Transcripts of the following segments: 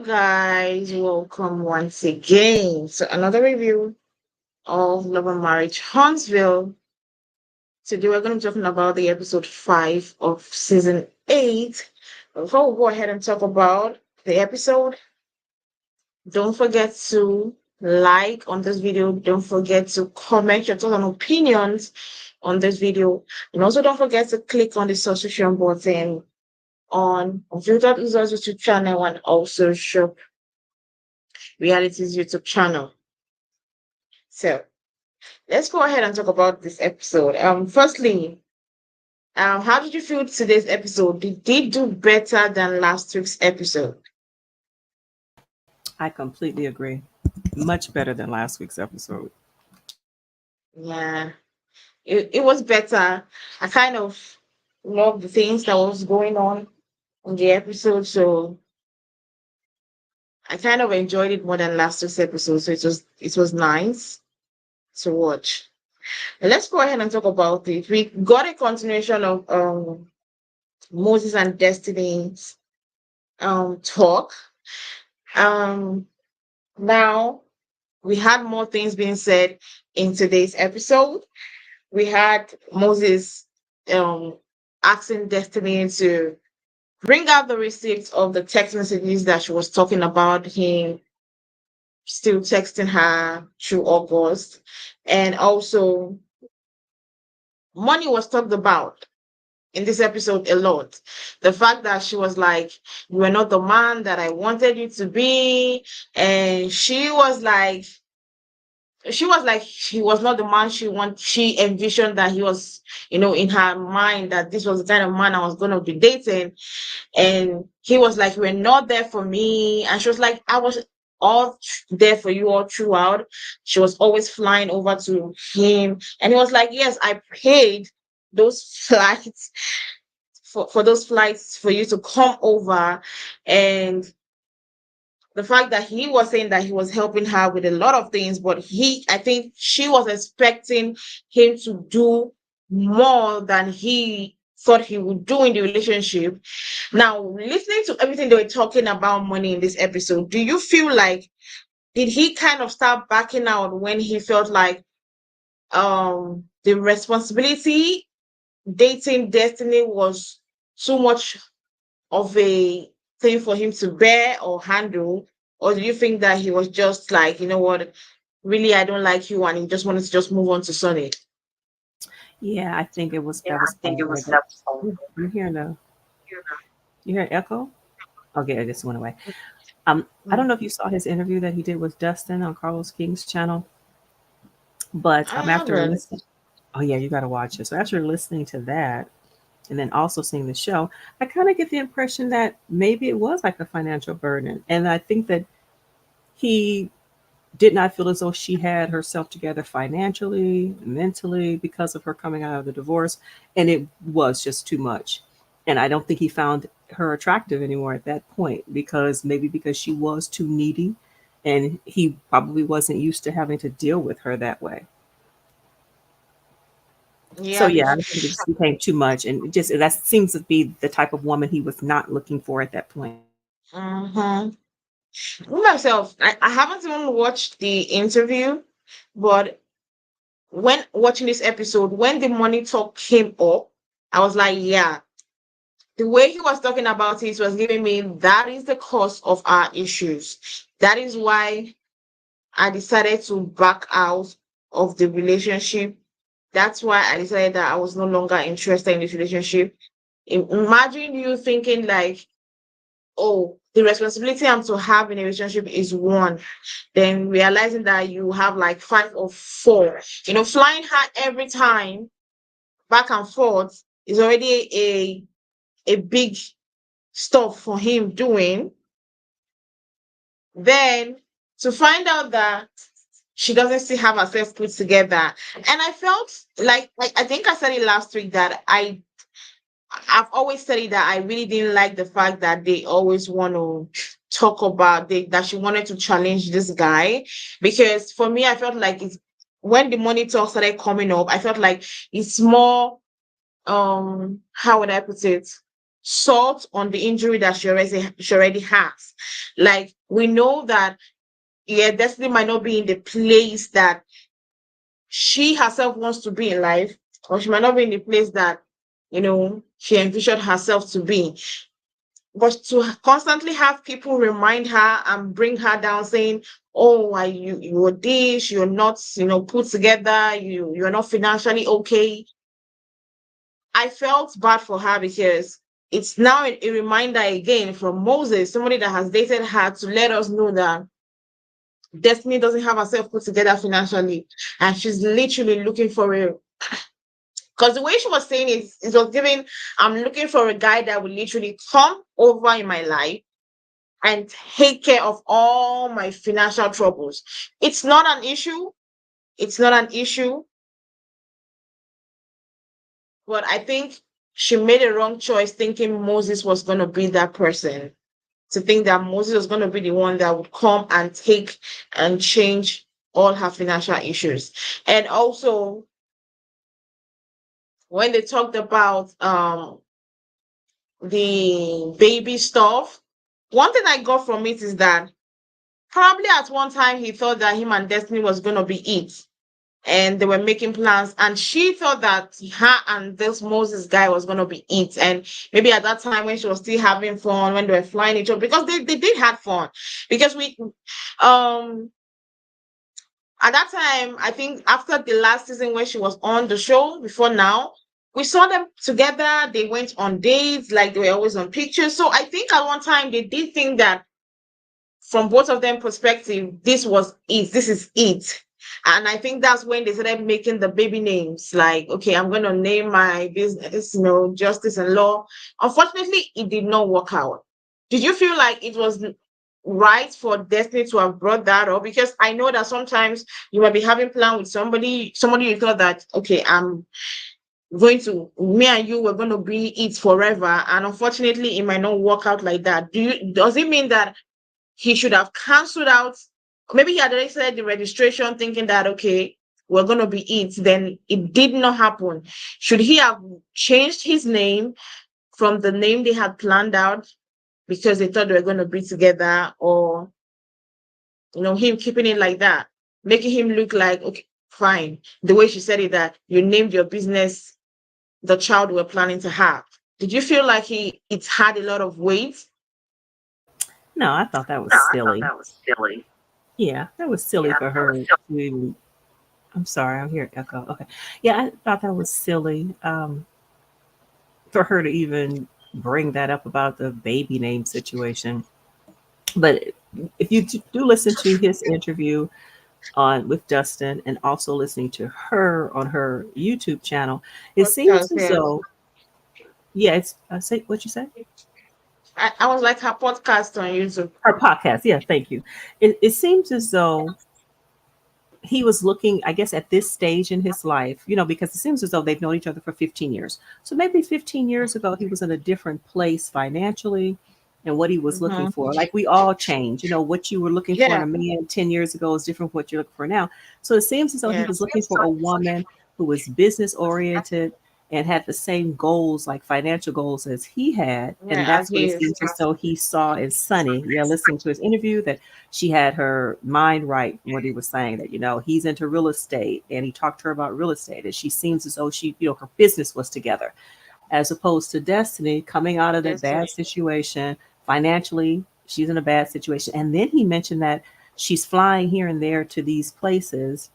guys, welcome once again to another review of Love and Marriage Huntsville. Today we're going to be talking about the episode 5 of season 8. Before we go ahead and talk about the episode, don't forget to like on this video. Don't forget to comment your thoughts and opinions on this video. And also don't forget to click on the subscription button on Filtered Users YouTube channel and also Shop Realities YouTube channel. So let's go ahead and talk about this episode. Firstly, how did you feel today's episode? Did they do better than last week's episode? I completely agree. Much better than last week's episode. Yeah, it was better. I kind of loved the things that was going on in the episode, so I kind of enjoyed it more than last week's episode. So it was nice to watch. Let's go ahead and talk about it. We got a continuation of Moses and Destiny's talk. Now we had more things being said in today's episode. We had Moses asking Destiny to bring out the receipts of the text messages that she was talking about him still texting her through August. And also money was talked about in this episode a lot. The fact that she was like, "You are not the man that I wanted you to be," and she was like he was not the man she envisioned that he was, in her mind, that this was the kind of man I was going to be dating. And he was like, "You were not there for me," and she was like, "I was all there for you all throughout." She was always flying over to him, and he was like, "Yes, I paid those flights for those flights for you to come over." And the fact that he was saying that he was helping her with a lot of things, but I think she was expecting him to do more than he thought he would do in the relationship. Now, listening to everything they were talking about money in this episode, do you feel like, did he kind of start backing out when he felt like the responsibility dating Destiny was too much of a thing for him to bear or handle? Or do you think that he was just like, "You know what, really, I don't like you," and he just wanted to just move on to Sonny? Yeah, I think it was Yeah, that I was think all it right. was that. I'm hearing a you hear an echo? Okay, it just went away. I don't know if you saw his interview that he did with Dustin on Carlos King's channel, but I after haven't. listening, oh yeah, you got to watch it. So after listening to that, and then also seeing the show, I kind of get the impression that maybe it was like a financial burden, and I think that he did not feel as though she had herself together financially, mentally, because of her coming out of the divorce. And it was just too much. And I don't think he found her attractive anymore at that point, because maybe because she was too needy and he probably wasn't used to having to deal with her that way. So Yeah, yeah, I think it just became too much, and it just that seems to be the type of woman he was not looking for at that point. mm-hmm. Myself, I haven't even watched the interview, but when watching this episode, when the money talk came up, I was like, yeah, the way he was talking about it was giving me that is the cause of our issues. That is why I decided to back out of the relationship. That's why I decided that I was no longer interested in this relationship. Imagine you thinking like, "Oh, the responsibility I'm to have in a relationship is one," then realizing that you have like five or four. Flying her every time back and forth is already a big stuff for him doing. Then to find out that she doesn't still have herself put together. And I felt like I think I said it last week that I've always said it, that I really didn't like the fact that they always want to talk about that she wanted to challenge this guy. Because for me, I felt like it's when the money talk started coming up, I felt like it's more how would I put it? salt on the injury that she already has. Like, we know that, yeah, Destiny might not be in the place that she herself wants to be in life, or she might not be in the place that, she envisioned herself to be. But to constantly have people remind her and bring her down, saying, "Oh, you're this, you're not, put together, you're not financially okay." I felt bad for her because it's now a reminder again from Moses, somebody that has dated her, to let us know that Destiny doesn't have herself put together financially, and she's literally looking for a. Because the way she was saying it was giving, I'm looking for a guy that will literally come over in my life and take care of all my financial troubles. It's not an issue. It's not an issue. But I think she made a wrong choice thinking Moses was going to be that person. To think that Moses was going to be the one that would come and take and change all her financial issues. And also, when they talked about the baby stuff, one thing I got from it is that probably at one time he thought that him and Destiny was going to be it, and they were making plans, and she thought that her and this Moses guy was going to be it. And maybe at that time when she was still having fun, when they were flying each other, because they did have fun, because we at that time, I think after the last season when she was on the show, before now, we saw them together. They went on dates, like they were always on pictures. So I think at one time they did think that from both of them perspective, this was it. This is it. And I think that's when they started making the baby names. Like, okay, I'm going to name my business, Justice and Law. Unfortunately, it did not work out. Did you feel like it was right for Destiny to have brought that up? Because I know that sometimes you might be having plan with somebody you thought that, okay, me and you were going to be it forever. And unfortunately, it might not work out like that. Does it mean that he should have cancelled out? Maybe he had already said the registration thinking that, okay, we're going to be it. Then it did not happen. Should he have changed his name from the name they had planned out because they thought they were going to be together? Or, him keeping it like that, making him look like, okay, fine. The way she said it, that you named your business the child we're planning to have. Did you feel like it had a lot of weight? No, I thought that was silly. Yeah, that was silly for her to. I'm sorry, I hear echo. Okay. Yeah, I thought that was silly for her to even bring that up about the baby name situation. But if you do listen to his interview on with Dustin and also listening to her on her YouTube channel, it seems Podcast, as yeah. though, yeah, it's say what you say. I was like her podcast on YouTube. Her podcast, yeah, thank you. It seems as though he was looking, I guess, at this stage in his life, because it seems as though they've known each other for 15 years. So maybe 15 years ago, he was in a different place financially and what he was looking Mm-hmm. for. Like we all change, what you were looking for in Yeah, a man 10 years ago is different from what you're looking for now. So it seems as though he yeah, was looking for a woman who was business oriented and had the same goals, like financial goals as he had. And yeah. As that's what he it is. seems as though he saw in Sunny. Yeah, listening to his interview, that she had her mind right when he was saying that, he's into real estate and he talked to her about real estate. And she seems as though she, her business was together, as opposed to Destiny coming out of that Yes. bad situation financially. She's in a bad situation. And then he mentioned that she's flying here and there to these places.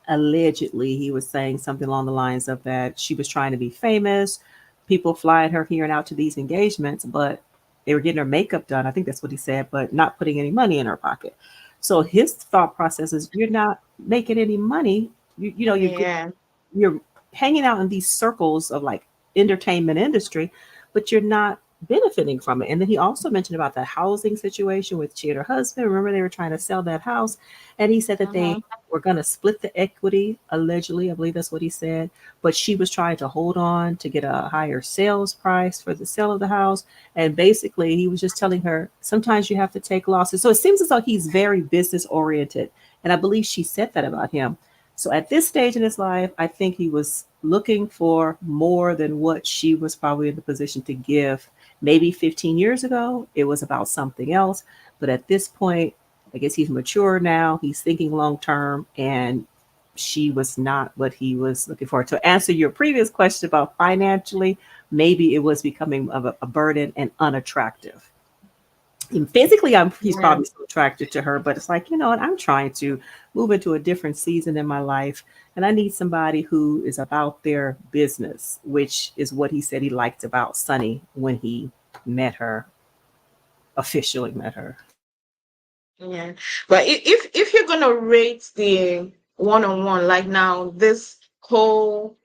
Allegedly, he was saying something along the lines of that she was trying to be famous, people flying her here and out to these engagements, but they were getting her makeup done. I think that's what he said, but not putting any money in her pocket. So his thought process is, you're not making any money. Yeah. You're hanging out in these circles of like entertainment industry, but you're not benefiting from it. And then he also mentioned about the housing situation with she and her husband. Remember, they were trying to sell that house, and he said that they Mm-hmm. were going to split the equity, allegedly. I believe that's what he said. But she was trying to hold on to get a higher sales price for the sale of the house. And basically, he was just telling her, sometimes you have to take losses. So it seems as though he's very business oriented. And I believe she said that about him. So at this stage in his life, I think he was looking for more than what she was probably in the position to give. Maybe 15 years ago, it was about something else. But at this point, I guess he's mature now. He's thinking long term, and she was not what he was looking for. To answer your previous question about financially, maybe it was becoming of a burden and unattractive. And physically, he's Yeah. probably still attracted to her, but it's like, you know what, I'm trying to move into a different season in my life, and I need somebody who is about their business, which is what he said he liked about Sunny when he met her, officially met her. Yeah. But if you're gonna rate the one-on-one, like now, this whole,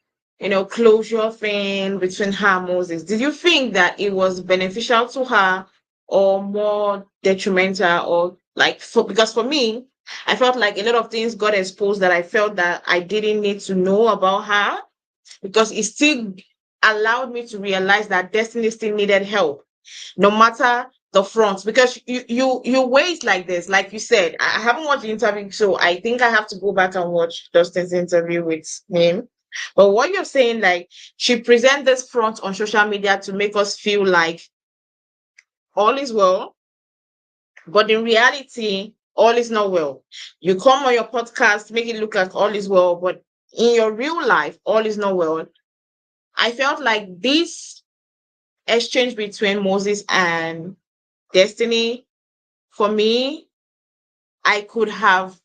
closure thing between her and Moses, did you think that it was beneficial to her or more detrimental, or like, because for me, I felt like a lot of things got exposed that I felt that I didn't need to know about her, because it still allowed me to realize that Destiny still needed help, no matter the front. Because you wait like this, like you said, I haven't watched the interview, so I think I have to go back and watch Dustin's interview with him. But what you're saying, like, she present this front on social media to make us feel like all is well, but in reality, all is not well. You come on your podcast, make it look like all is well, but in your real life, all is not well. I felt like this exchange between Moses and Destiny, for me, I could have,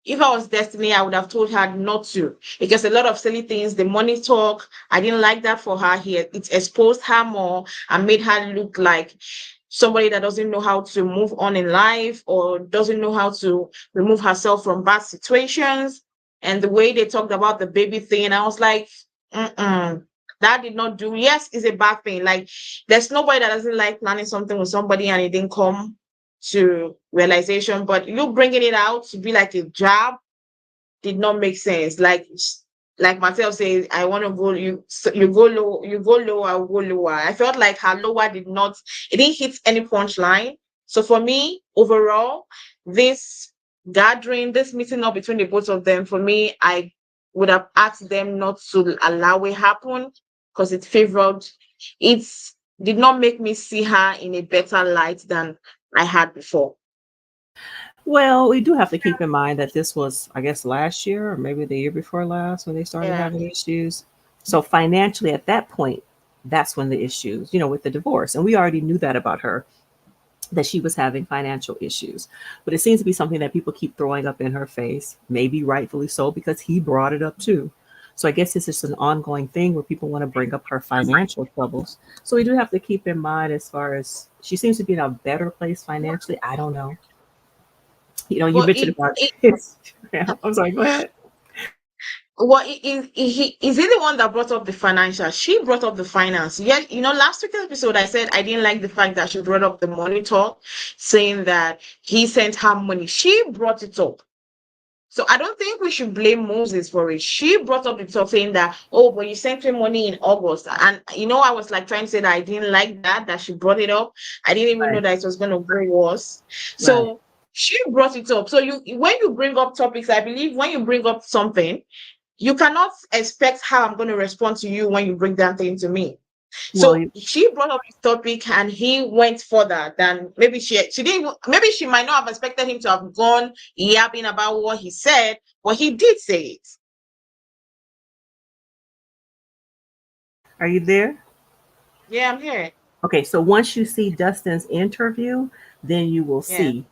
if I was Destiny, I would have told her not to, because a lot of silly things, the money talk, I didn't like that for her here. It exposed her more and made her look like somebody that doesn't know how to move on in life, or doesn't know how to remove herself from bad situations. And the way they talked about the baby thing, I was like, mm-mm, that did not do. Yes, it's a bad thing. Like, there's nobody that doesn't like planning something with somebody and it didn't come to realization, but you bringing it out to be like a job did not make sense. Like Martell says, I want to go. You go low. You go low. I will go lower. I felt like her lower did not. It didn't hit any punchline. So for me, overall, this gathering, this meeting up between the both of them, for me, I would have asked them not to allow it happen, because it favored. It did not make me see her in a better light than I had before. Well, we do have to keep in mind that this was, I guess, last year or maybe the year before last when they started Yeah. having issues. So financially, at that point, that's when the issues, with the divorce, and we already knew that about her, that she was having financial issues. But it seems to be something that people keep throwing up in her face, maybe rightfully so, because he brought it up too. So I guess this is an ongoing thing where people want to bring up her financial troubles. So we do have to keep in mind, as far as she seems to be in a better place financially. I don't know. You Well, mentioned about kids. Yeah, I'm sorry, go ahead. is he the one that brought up the financial? She brought up the finance. Yeah, last week's episode, I said I didn't like the fact that she brought up the money talk, saying that he sent her money. She brought it up. So I don't think we should blame Moses for it. She brought up the talk, saying that, oh, but you sent me money in August. And I was like trying to say that I didn't like that she brought it up. I didn't even know Right, that it was gonna go worse. right. So she brought it up. So when you bring up topics, I believe when you bring up something, you cannot expect how I'm going to respond to you when you bring that thing to me. Well, So she brought up this topic and he went further than maybe she didn't. Maybe she might not have expected him to have gone yapping about what he said, but he did say it. are you there? Yeah, I'm here. Okay, so once you see Dustin's interview, then you will Yeah. see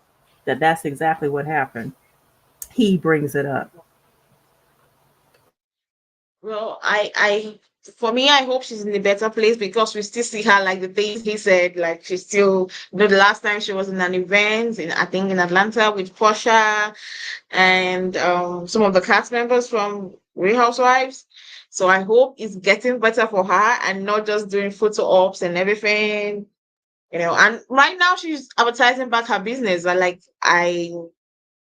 that that's exactly what happened. He brings it up. Well, for me, I hope she's in a better place, because we still see her, like the things he said, like she's still, the last time she was in an event I think in Atlanta with Portia and some of the cast members from Real Housewives. So I hope it's getting better for her and not just doing photo ops and everything. And right now she's advertising back her business. I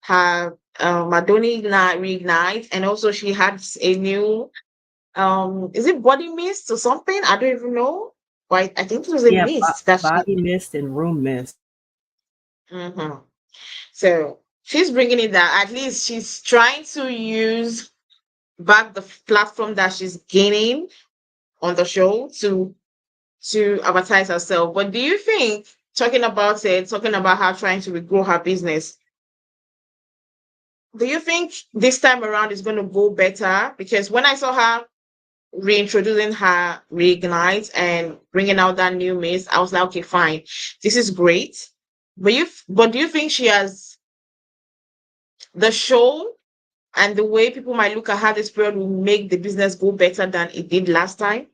have Madoni Reignite, and also she had a new is it body mist or something? I don't even know. But I think it was a Yeah, mist that she. body mist and room mist. Mhm. So she's bringing it down. At least she's trying to use. back the platform that she's gaining on the show to advertise herself. But do you think talking about her trying to grow her business, do you think this time around is going to go better? Because when I saw her reintroducing her reignite and bringing out that new mix, I was like, okay, fine, this is great. But do you think she has the show and the way people might look at her this period will make the business go better than it did last time?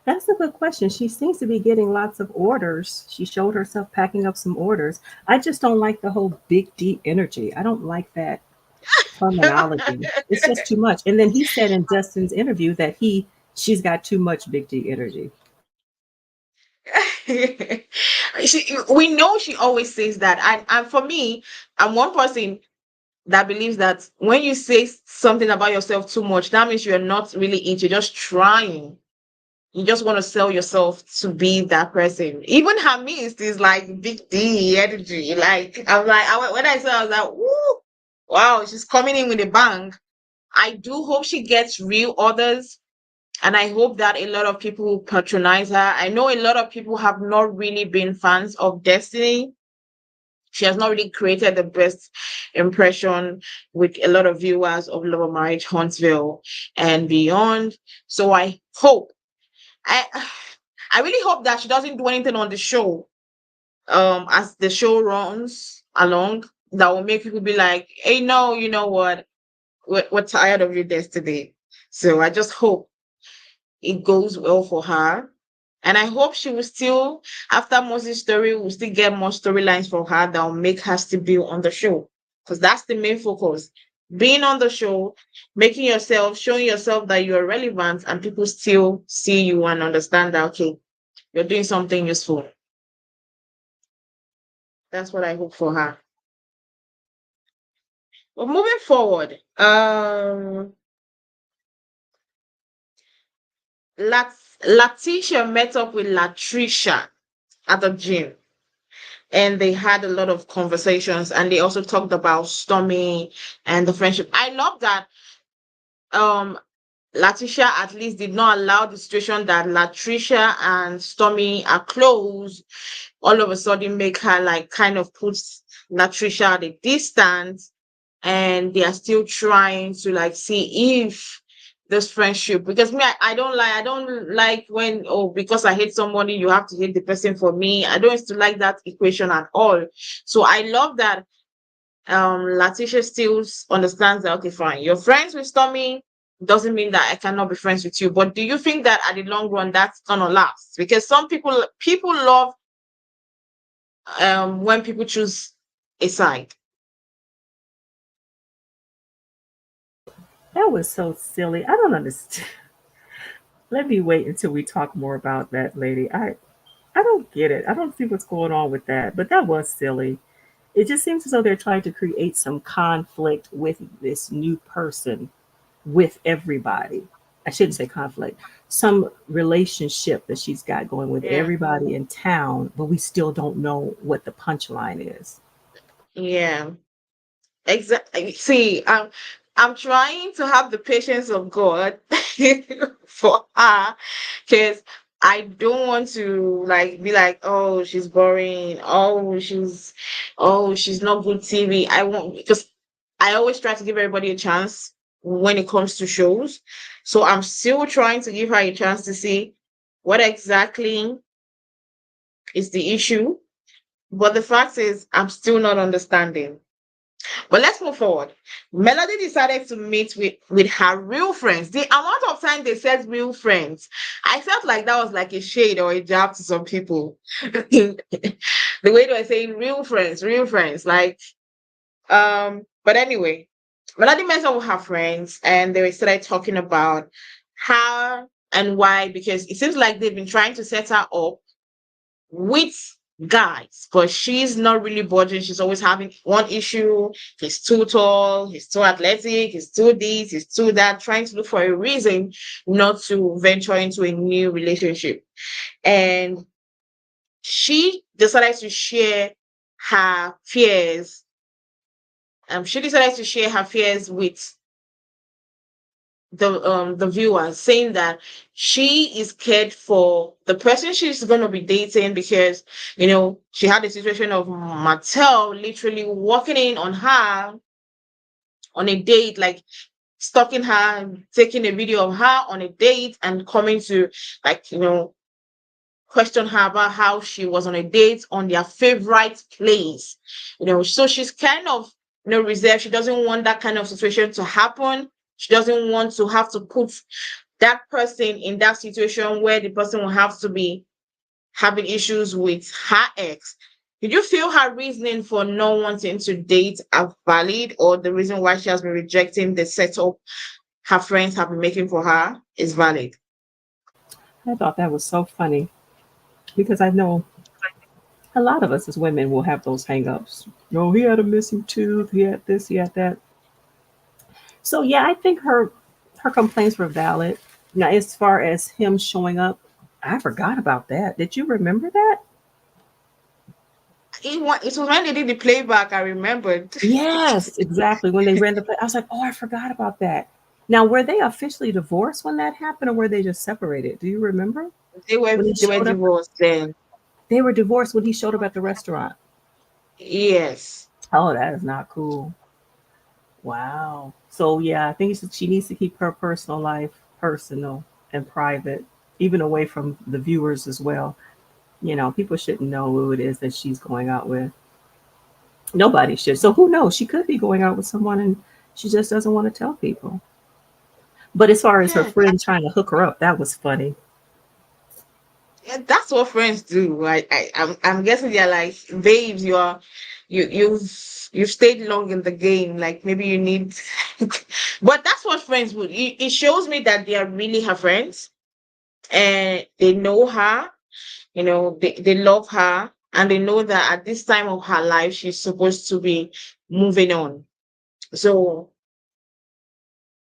That's a good question. She seems to be getting lots of orders. She showed herself packing up some orders. I just don't like the whole big D energy. I don't like that terminology. It's just too much. And then he said in Justin's interview that she's got too much big D energy. We know she always says that. And for me, I'm one person that believes that when you say something about yourself too much, that means you're not really into, just trying. You just want to sell yourself to be that person. Even her mist is like big D energy. Like I'm like when I saw, I was like, woo, wow, she's coming in with a bang. I do hope she gets real orders, and I hope that a lot of people will patronize her. I know a lot of people have not really been fans of Destiny. She has not really created the best impression with a lot of viewers of Love and Marriage Huntsville and beyond. So I I really hope that she doesn't do anything on the show as the show runs along that will make people be like, hey, no, you know what? We're tired of your Destiny. So I just hope it goes well for her. And I hope she will still, after Moses' story, we'll still get more storylines for her that will make her still be on the show. Because that's the main focus. Being on the show, making yourself, showing yourself that you're relevant and people still see you and understand that, okay, you're doing something useful. That's what I hope for her. But moving forward, Latisha met up with Latricia at the gym, and they had a lot of conversations, and they also talked about Stormy and the friendship. I love that um Latisha at least did not allow the situation that Latricia and Stormy are close all of a sudden make her like kind of put Latricia at a distance, and they are still trying to like see if this friendship, because me, I don't like when, oh, because I hate somebody you have to hate the person for me. I don't used to like that equation at all. So I love that Letitia still understands that, okay, fine, you're friends with Stormy, doesn't mean that I cannot be friends with you. But do you think that at the long run that's gonna last? Because some people love when people choose a side. That was so silly. I don't understand. Let me wait until we talk more about that lady. I don't get it. I don't see what's going on with that. But that was silly. It just seems as though they're trying to create some conflict with this new person with everybody. I shouldn't say conflict, some relationship that she's got going with Yeah. everybody in town, but we still don't know what the punchline is. Yeah. Exactly. See, I'm trying to have the patience of God for her, because I don't want to like be like, oh, she's boring. Oh, she's not good TV. I won't, because I always try to give everybody a chance when it comes to shows. So I'm still trying to give her a chance to see what exactly is the issue. But the fact is, I'm still not understanding. But let's move forward. Melody decided to meet with her real friends. The amount of time they said real friends, I felt like that was like a shade or a jab to some people. The way they were saying real friends, like but anyway, Melody met up with her friends and they started talking about how and why, because it seems like they've been trying to set her up with guys, but she's not really budging. She's always having one issue. He's too tall, he's too athletic, he's too this, he's too that, trying to look for a reason not to venture into a new relationship. And she decided to share her fears. She decided to share her fears with the viewer, saying that she is scared for the person she's going to be dating because she had a situation of Martell literally walking in on her on a date, like stalking her, taking a video of her on a date and coming to, like, question her about how she was on a date on their favorite place. So she's kind of, reserved. She doesn't want that kind of situation to happen. She doesn't want to have to put that person in that situation where the person will have to be having issues with her ex. Did you feel her reasoning for not wanting to date are valid, or the reason why she has been rejecting the setup her friends have been making for her is valid? I thought that was so funny because I know a lot of us as women will have those hangups. No, he had a missing tooth. He had this. He had that. So yeah, I think her complaints were valid. Now, as far as him showing up, I forgot about that. Did you remember that? It was when they did the playback, I remembered. Yes, exactly. When they ran the play, I was like, oh, I forgot about that. Now, were they officially divorced when that happened, or were they just separated? Do you remember They were when he they were showed up? divorced then. They were divorced when he showed up at the restaurant. Yes. Oh, that is not cool. Wow. So yeah, I think she needs to keep her personal life personal and private, even away from the viewers as well. People shouldn't know who it is that she's going out with. Nobody should. So who knows? She could be going out with someone and she just doesn't want to tell people. But as far as her Yeah, friend trying to hook her up, that was funny. yeah, that's what friends do. I'm guessing they're like, babes, you've stayed long in the game. Like maybe you need, but that's what friends would. It shows me that they are really her friends and they know her. They love her and they know that at this time of her life she's supposed to be moving on. So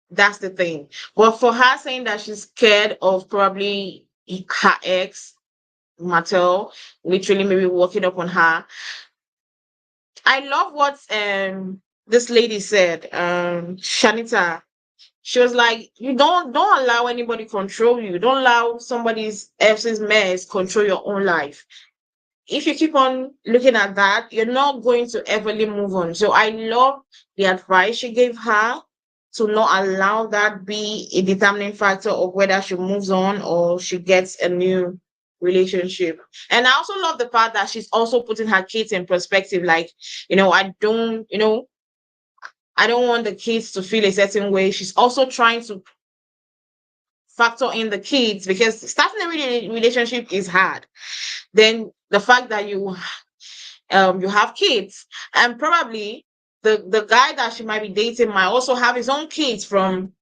that's the thing. But for her saying that she's scared of probably her ex, Martell, literally maybe walking up on her. I love what this lady said, Shanita. She was like, you don't allow anybody control you. Don't allow somebody's else's mess control your own life. If you keep on looking at that, you're not going to everly move on. So I love the advice she gave her to not allow that be a determining factor of whether she moves on or she gets a new relationship. And I also love the fact that she's also putting her kids in perspective. Like, I don't want the kids to feel a certain way. She's also trying to factor in the kids because starting a relationship is hard. Then the fact that you have kids and probably the guy that she might be dating might also have his own kids from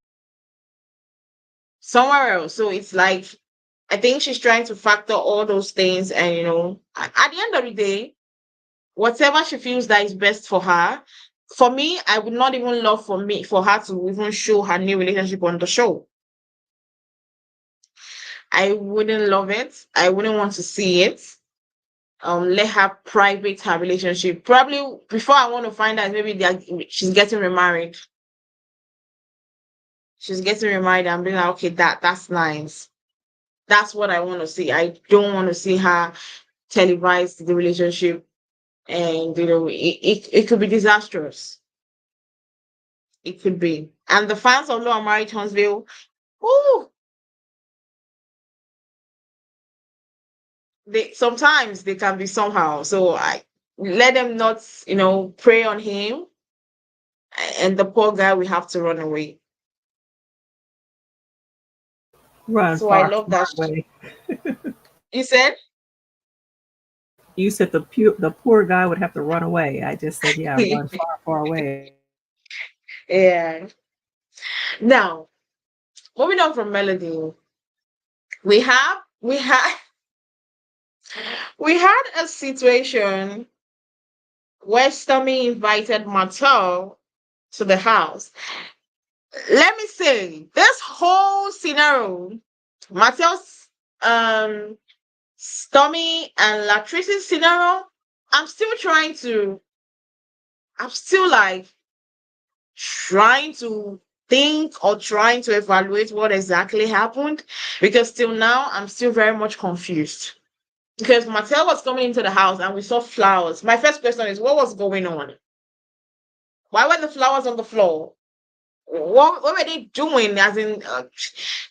somewhere else. So it's like I think she's trying to factor all those things, and at the end of the day, whatever she feels that is best for her. For me, I would not even love for her to even show her new relationship on the show. I wouldn't love it. I wouldn't want to see it. Let her private her relationship. Probably before I want to find out, maybe she's getting remarried. She's getting remarried. I'm being like, okay, that's nice. That's what I want to see. I don't want to see her televise the relationship, and it could be disastrous. It could be. And the fans of Love and Marriage Huntsville, oh, they sometimes they can be somehow. So I let them not, prey on him, and the poor guy will have to run away. Run So I far, love far that. away. You said, You said the poor guy would have to run away. I just said, yeah, run far, far away. yeah. Now, moving on from Melody, we have we had we had a situation where Stormy invited Martell to the house. Let me say, this whole scenario, Martell's Stormy and Latrice's scenario, I'm still I'm still like trying to think or trying to evaluate what exactly happened, because till now I'm still very much confused. Because Martell was coming into the house and we saw flowers. My first question is, what was going on? Why were the flowers on the floor? What were they doing? As in,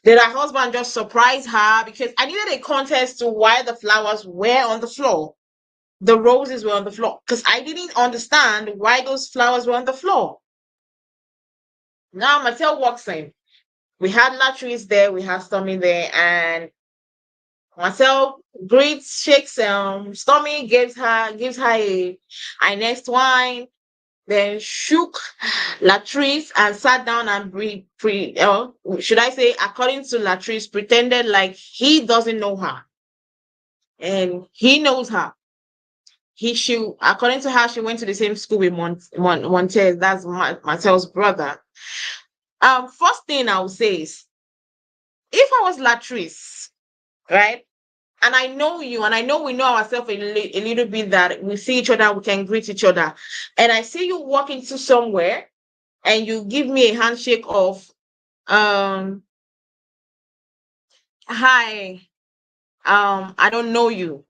did her husband just surprise her? Because I needed a context to why the flowers were on the floor. The roses were on the floor. Because I didn't understand why those flowers were on the floor. Now Martell walks in. We had Latrice there, we had Stormy there, and Marcel greets, shakes Stormy, gives her a next wine, then shook Latrice and sat down and should I say, according to Latrice, pretended like he doesn't know her and he knows her. According to her, she went to the same school with Montez. That's Marcel's brother. First thing I would say is, if I was Latrice, right? And I know you, and I know we know ourselves a little bit, that we see each other, we can greet each other. And I see you walk into somewhere and you give me a handshake of, hi, I don't know you.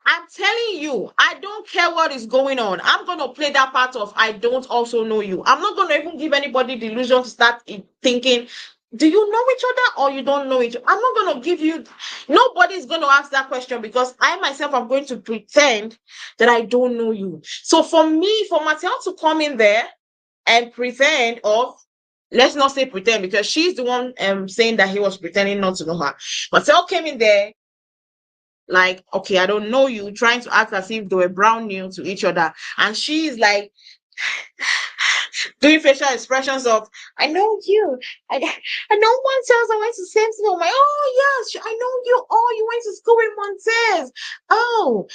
I'm telling you, I don't care what is going on. I'm going to play that part of I don't also know you. I'm not going to even give anybody the illusion to start thinking, do you know each other or you don't know each other? I'm not going to give you, nobody's going to ask that question, because I myself am going to pretend that I don't know you. So for me, for Martell to come in there and pretend, or let's not say pretend, because she's the one saying that he was pretending not to know her. Martell came in there like, okay, I don't know you, trying to act as if they were brand new to each other. And she's like doing facial expressions of, I know you. I know Montez. I went to same school. I'm like, oh yes, I know you. Oh, you went to school with Montez. Oh,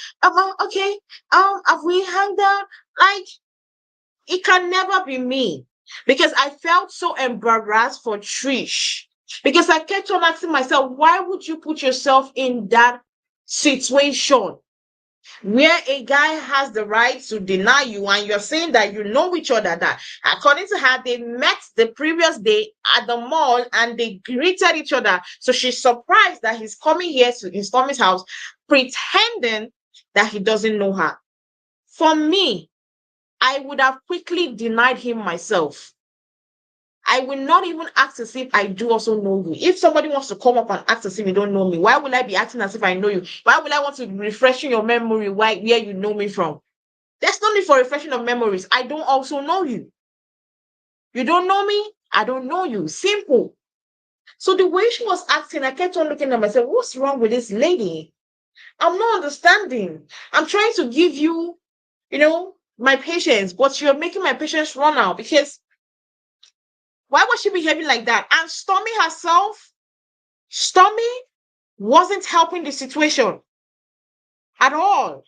okay. Have we hung out? Like, it can never be me. Because I felt so embarrassed for Trish. Because I kept on asking myself, why would you put yourself in that situation where a guy has the right to deny you, and you're saying that you know each other, that according to her, they met the previous day at the mall and they greeted each other. So she's surprised that he's coming here to his Tommy's house, pretending that he doesn't know her. For me, I would have quickly denied him myself. I will not even act as if I do also know you. If somebody wants to come up and act as if you don't know me, why will I be acting as if I know you? Why will I want to refresh your memory where you know me from? There's no need for refreshing of memories. I don't also know you. You don't know me, I don't know you. Simple. So the way she was acting, I kept on looking at myself, what's wrong with this lady? I'm not understanding. I'm trying to give you, my patience, but you're making my patience run out, because why was she behaving like that? And Stormy wasn't helping the situation at all.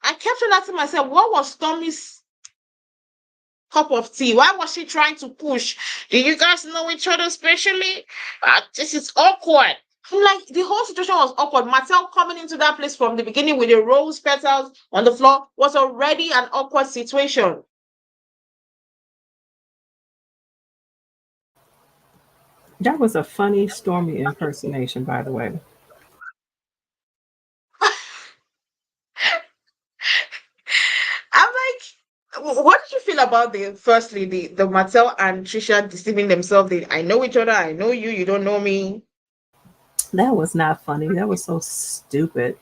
I kept on asking myself, what was Stormy's cup of tea? Why was she trying to push? Do you guys know each other especially? This is awkward. Like, the whole situation was awkward. Martell coming into that place from the beginning with the rose petals on the floor was already an awkward situation. That was a funny Stormy impersonation, by the way. I'm like, what did you feel about the Martell and Tricia deceiving themselves? I know each other, I know you, you don't know me. That was not funny. That was so stupid.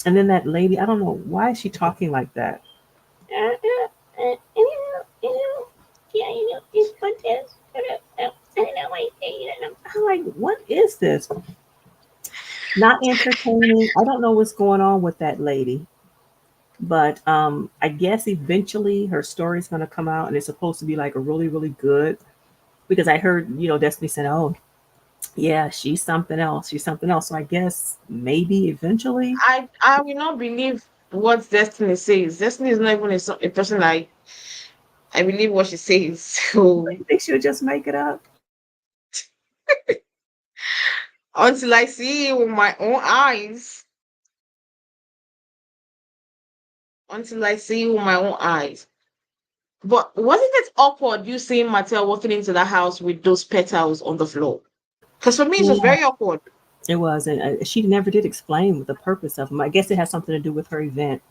And then that lady, I don't know why is she talking like that. I'm like, what is this? Not entertaining. I don't know what's going on with that lady. But I guess eventually her story is going to come out, and it's supposed to be like a really, really good. Because I heard, Destiny said, "Oh, yeah, she's something else. She's something else." So I guess maybe eventually. I will not believe what Destiny says. Destiny is not even a person I believe what she says. But So you think she'll just make it up? until I see it with my own eyes, until I see it with my own eyes. But wasn't it awkward you seeing Martell walking into the house with those petals on the floor? Because for me, it was Yeah, very awkward. it was, and she never did explain the purpose of them. I guess it has something to do with her event.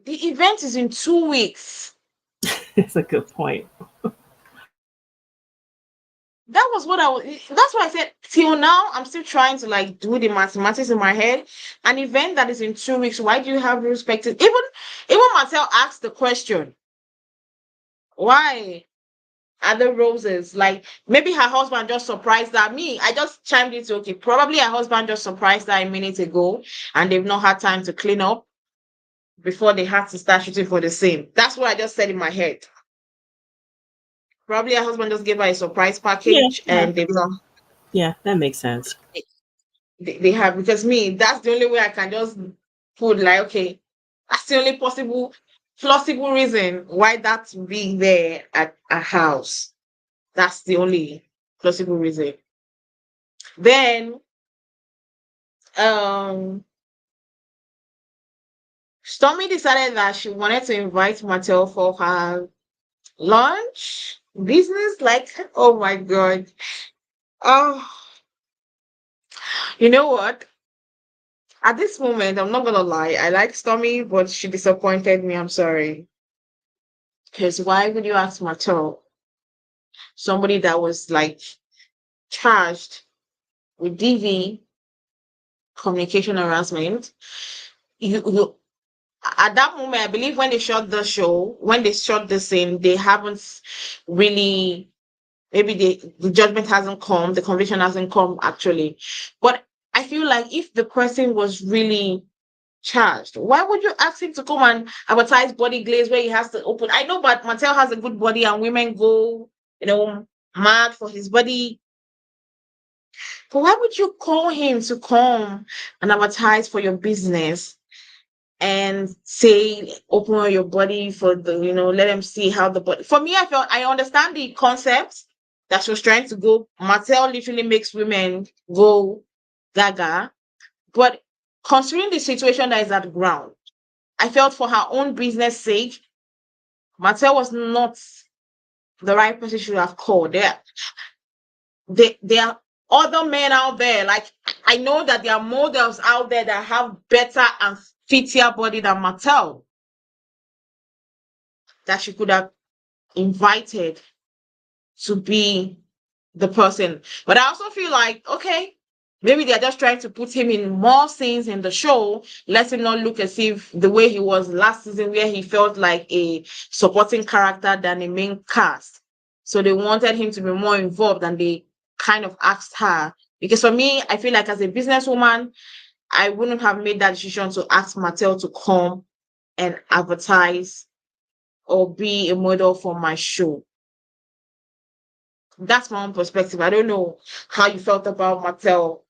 The event is in 2 weeks. It's a good point. That was what I was. That's why I said till now I'm still trying to like do the mathematics in my head. An event that is in 2 weeks. Why do you have respected? Even Martell asked the question. Why are the roses like maybe her husband just surprised her? Me, I just chimed into okay. Probably her husband just surprised her a minute ago, and they've not had time to clean up before they had to start shooting for the same. That's what I just said in my head. Probably her husband just gave her a surprise Yeah, package, yeah, and they've not. yeah. That makes sense. They have because me that's the only way I can just put like okay that's the only possible plausible reason why that's being there at a house. That's the only plausible reason. Then um Stormy decided that she wanted to invite Mattel for her lunch business. Like, oh my god. Oh, you know what? At this moment, I'm not gonna lie. I like Stormy, but she disappointed me. I'm sorry. Because why would you ask Mattel, somebody that was like charged with DV communication harassment? You at that moment, I believe when they shot the show, when they shot the scene, they haven't really maybe the judgment hasn't come, the conviction hasn't come actually. But I feel like if the person was really charged, why would you ask him to come and advertise body glaze where he has to open? I know, but Mattel has a good body and women go, mad for his body. But why would you call him to come and advertise for your business and say open your body for let them see how the body. For me, I understand the concept that she was trying to go. Martell literally makes women go gaga, but considering the situation that is at ground, I felt for her own business sake, Martell was not the right person she should have called. There are other men out there. Like I know that there are models out there that have better and fittier body than Martell that she could have invited to be the person. But I also feel like, okay, maybe they're just trying to put him in more scenes in the show, let him not look as if the way he was last season, where he felt like a supporting character than a main cast. So they wanted him to be more involved and they kind of asked her. Because for me, I feel like as a businesswoman, I wouldn't have made that decision to ask Mattel to come and advertise or be a model for my show. That's my own perspective. I don't know how you felt about Mattel.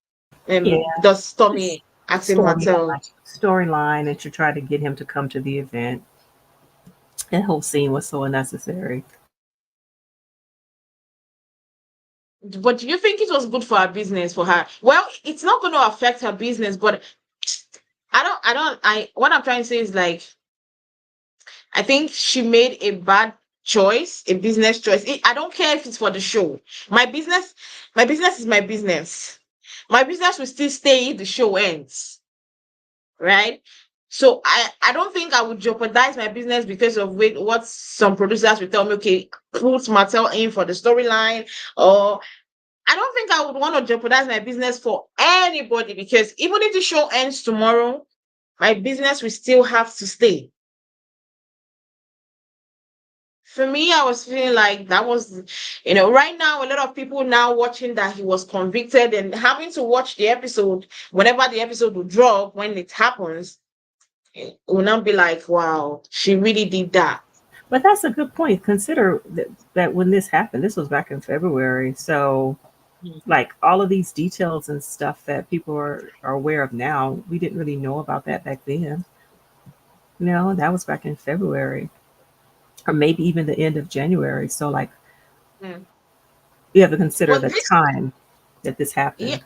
Yeah, Does just Stormy acting Mattel? storyline, and to try to get him to come to the event. That whole scene was so unnecessary. But do you think it was good for her business for her? Well, it's not going to affect her business, but what I'm trying to say is like, I think she made a bad choice, a business choice. I don't care if it's for the show. My business, my business is my business. My business will still stay if the show ends. Right? So I don't think I would jeopardize my business because of what some producers will tell me, okay, put Martell in for the storyline, or I don't think I would want to jeopardize my business for anybody because even if the show ends tomorrow, my business will still have to stay. For me, I was feeling like that was, right now, a lot of people now watching that he was convicted and having to watch the episode whenever the episode will drop when it happens will not be like, wow, she really did that. But that's a good point. Consider that when this happened, this was back in February. So, Mm. like all of these details and stuff that people are aware of now, we didn't really know about that back then. No, that was back in February, or maybe even the end of January. So, like, Mm. you have to consider But the this, time that this yeah, happened.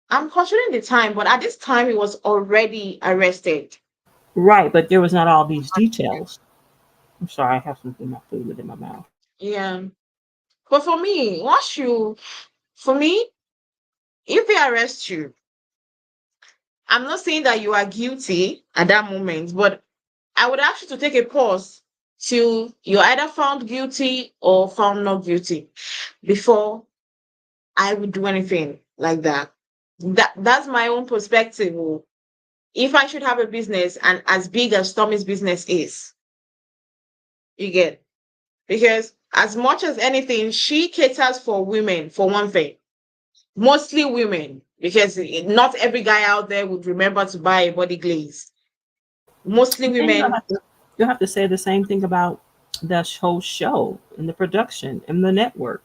I'm considering the time, but at this time he was already arrested. Right, but there was not all these details. I'm sorry, I have something in my food within my mouth. Yeah. But for me, for me, if they arrest you, I'm not saying that you are guilty at that moment, but I would ask you to take a pause till you're either found guilty or found not guilty before I would do anything like that. That's my own perspective. Oh. If I should have a business and as big as Tommy's business is, you get, because as much as anything, she caters for women for one thing, mostly women, because not every guy out there would remember to buy a body glaze. Mostly But then women. you'll have to say the same thing about the whole show and the production and the network.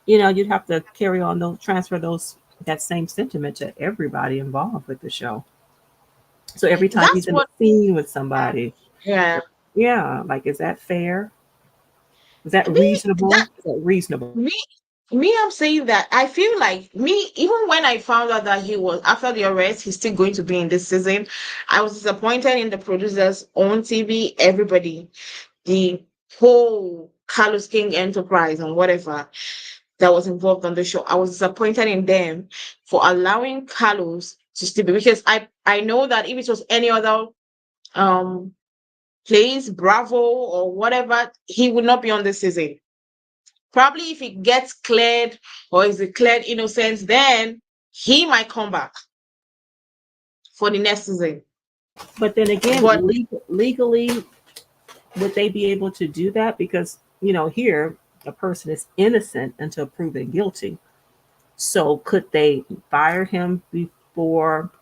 You'd have to carry on those, transfer those that same sentiment to everybody involved with the show. So every time That's he's in a what. scene with somebody, Yeah. yeah, like is that fair? Is that Me, that reasonable? Is that reasonable? me I'm saying that I feel like me, even when I found out that he was after the arrest, he's still going to be in this season. I was disappointed in the producers on TV, everybody, the whole Carlos King enterprise and whatever that was involved on the show. I was disappointed in them for allowing Carlos to still be, because I know that if it was any other um place, Bravo or whatever, he would not be on this season. Probably if he gets cleared or is declared innocent, then he might come back for the next season. But then again, But legally, would they be able to do that? Because here a person is innocent until proven guilty. So could they fire him before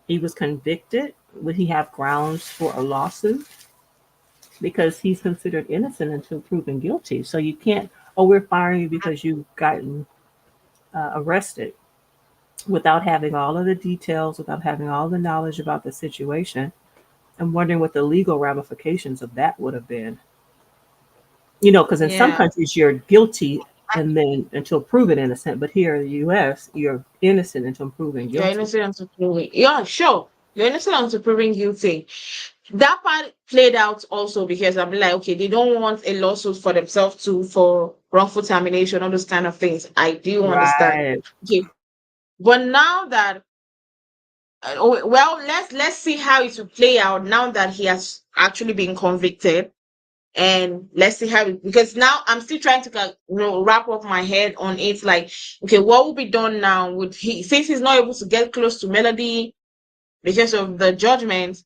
he was convicted? Would he have grounds for a lawsuit? Because he's considered innocent until proven guilty. So you can't, oh, we're firing you because you've gotten arrested without having all of the details, without having all the knowledge about the situation. I'm wondering what the legal ramifications of that would have been. Because in some yeah, countries you're guilty and then until proven innocent, but here in the U.S. you're innocent until proven you're guilty. innocent until proven. Yeah, sure. You're innocent until proven guilty. That part played out also because I'm like, okay, they don't want a lawsuit for themselves too for wrongful termination, all those kind of things. I do understand. Right. Okay. But now that well, let's see how it will play out now that he has actually been convicted, and let's see how it, because now I'm still trying to wrap up my head on it, like, okay, what will be done now with he, since he's not able to get close to Melody because of the judgment.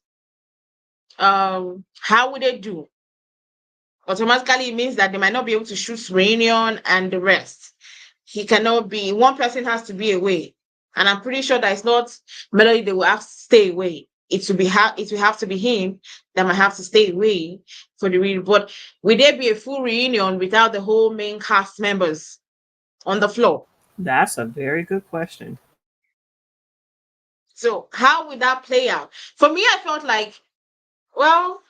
How would they do? Automatically it means that they might not be able to shoot reunion and the rest. He cannot be, one person has to be away, and I'm pretty sure that it's not Melody they will have to stay away. It will have to be him that might have to stay away for the reunion. But will there be a full reunion without the whole main cast members on the floor? That's a very good question. So how would that play out? For me, I felt like, well,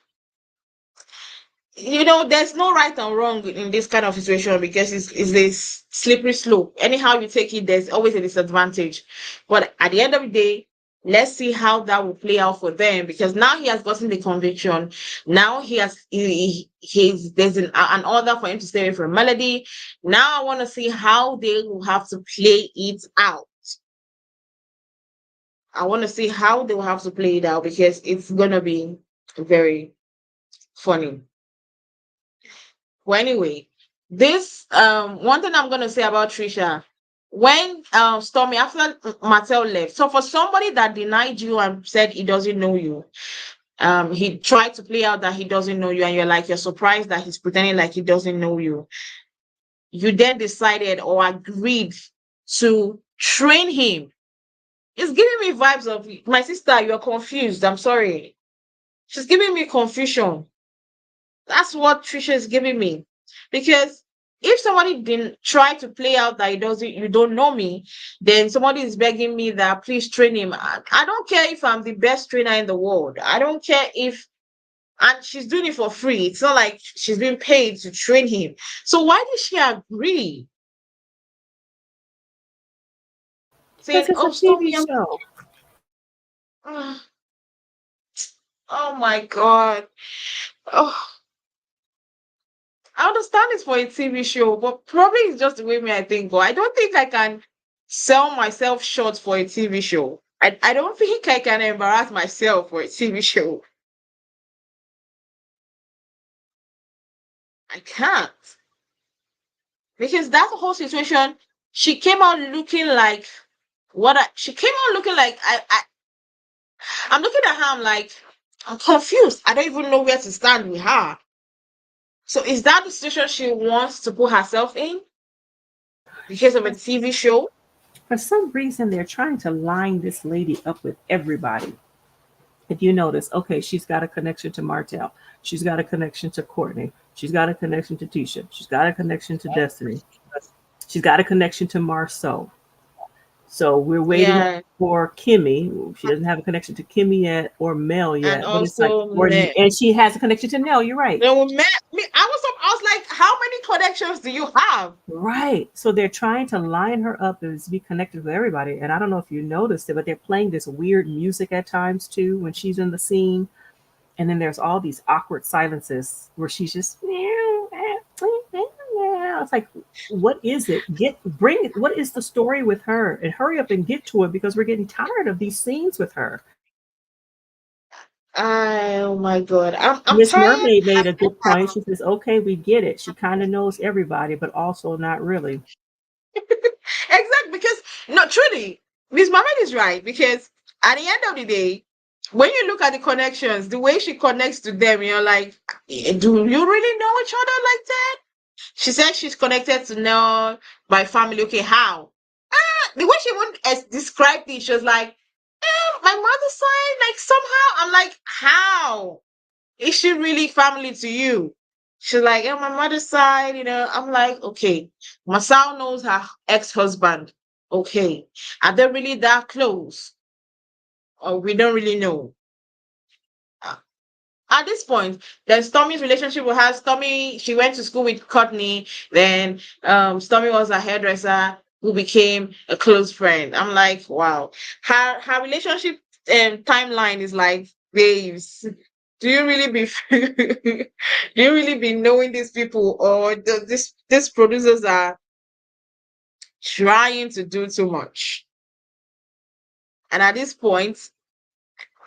there's no right and wrong in this kind of situation because it's this slippery slope. Anyhow you take it, there's always a disadvantage. But at the end of the day, let's see how that will play out for them, because now he has gotten the conviction. Now he's there's an order for him to stay away from Melody. Now I want to see how they will have to play it out. I want to see how they will have to play it out because it's gonna be very funny. Well, anyway, this one thing I'm gonna say about Trisha, when Stormy after Martell left, so for somebody that denied you and said he doesn't know you, he tried to play out that he doesn't know you, and you're surprised that he's pretending like he doesn't know you. You then decided or agreed to train him. It's giving me vibes of my sister. You're confused. I'm sorry. She's giving me confusion. That's what Trisha is giving me. Because if somebody didn't try to play out that you don't know me, then somebody is begging me that please train him. I don't care if I'm the best trainer in the world. I don't care if, and she's doing it for free. It's not like she's being paid to train him. So why did she agree? Because Saying, it's a oh, stop me. TV show. Oh, oh my God. Oh. I understand it's for a TV show, but probably it's just the way me I think. But I don't think I can sell myself short for a TV show. I don't think I can embarrass myself for a TV show. I can't. Because that whole situation, she came out looking like she came out looking like I'm looking at her, I'm like, I'm confused. I don't even know where to stand with her. So is that the situation she wants to put herself in because of a For, TV show? for some reason, they're trying to line this lady up with everybody. If you notice, okay, she's got a connection to Martell. She's got a connection to Courtney. She's got a connection to Tisha. She's got a connection to Destiny. She's got a connection to Marceau. So we're waiting Yeah, for Kimmy. She doesn't have a connection to Kimmy yet or Mel and yet, but it's like, also or and she has a connection to Nell. You're right. no, me, I was like, how many connections do you have? Right. So they're trying to line her up as be connected with everybody. And I don't know if you noticed it, but they're playing this weird music at times too when she's in the scene. And then there's all these awkward silences where she's just it's like, what is it? Bring it. What is the story with her? And hurry up and get to it because we're getting tired of these scenes with her. Oh my God, I'm Miss tired. Mermaid made a good point. She says, okay, we get it. She kind of knows everybody, but also not really. Exactly, because no, truly, Miss Mohammed is right because at the end of the day, when you look at the connections, the way she connects to them, you're like, do you really know each other like that? She said she's connected to Nell by family. Okay, how? The way she even described it, she was like, my mother's side, like somehow. I'm like, how? Is she really family to you? She's like, yeah, my mother's side, I'm like, okay. Masao knows her ex-husband. Okay. Are they really that close? Or we don't really know. Uh, At this point, then Stormy's relationship with her, Stormy, she went to school with Courtney. Then Stormy was a hairdresser who became a close friend. I'm like, wow. Her relationship timeline is like, babes, do you really be do you really be knowing these people, or these producers are trying to do too much? And at this point,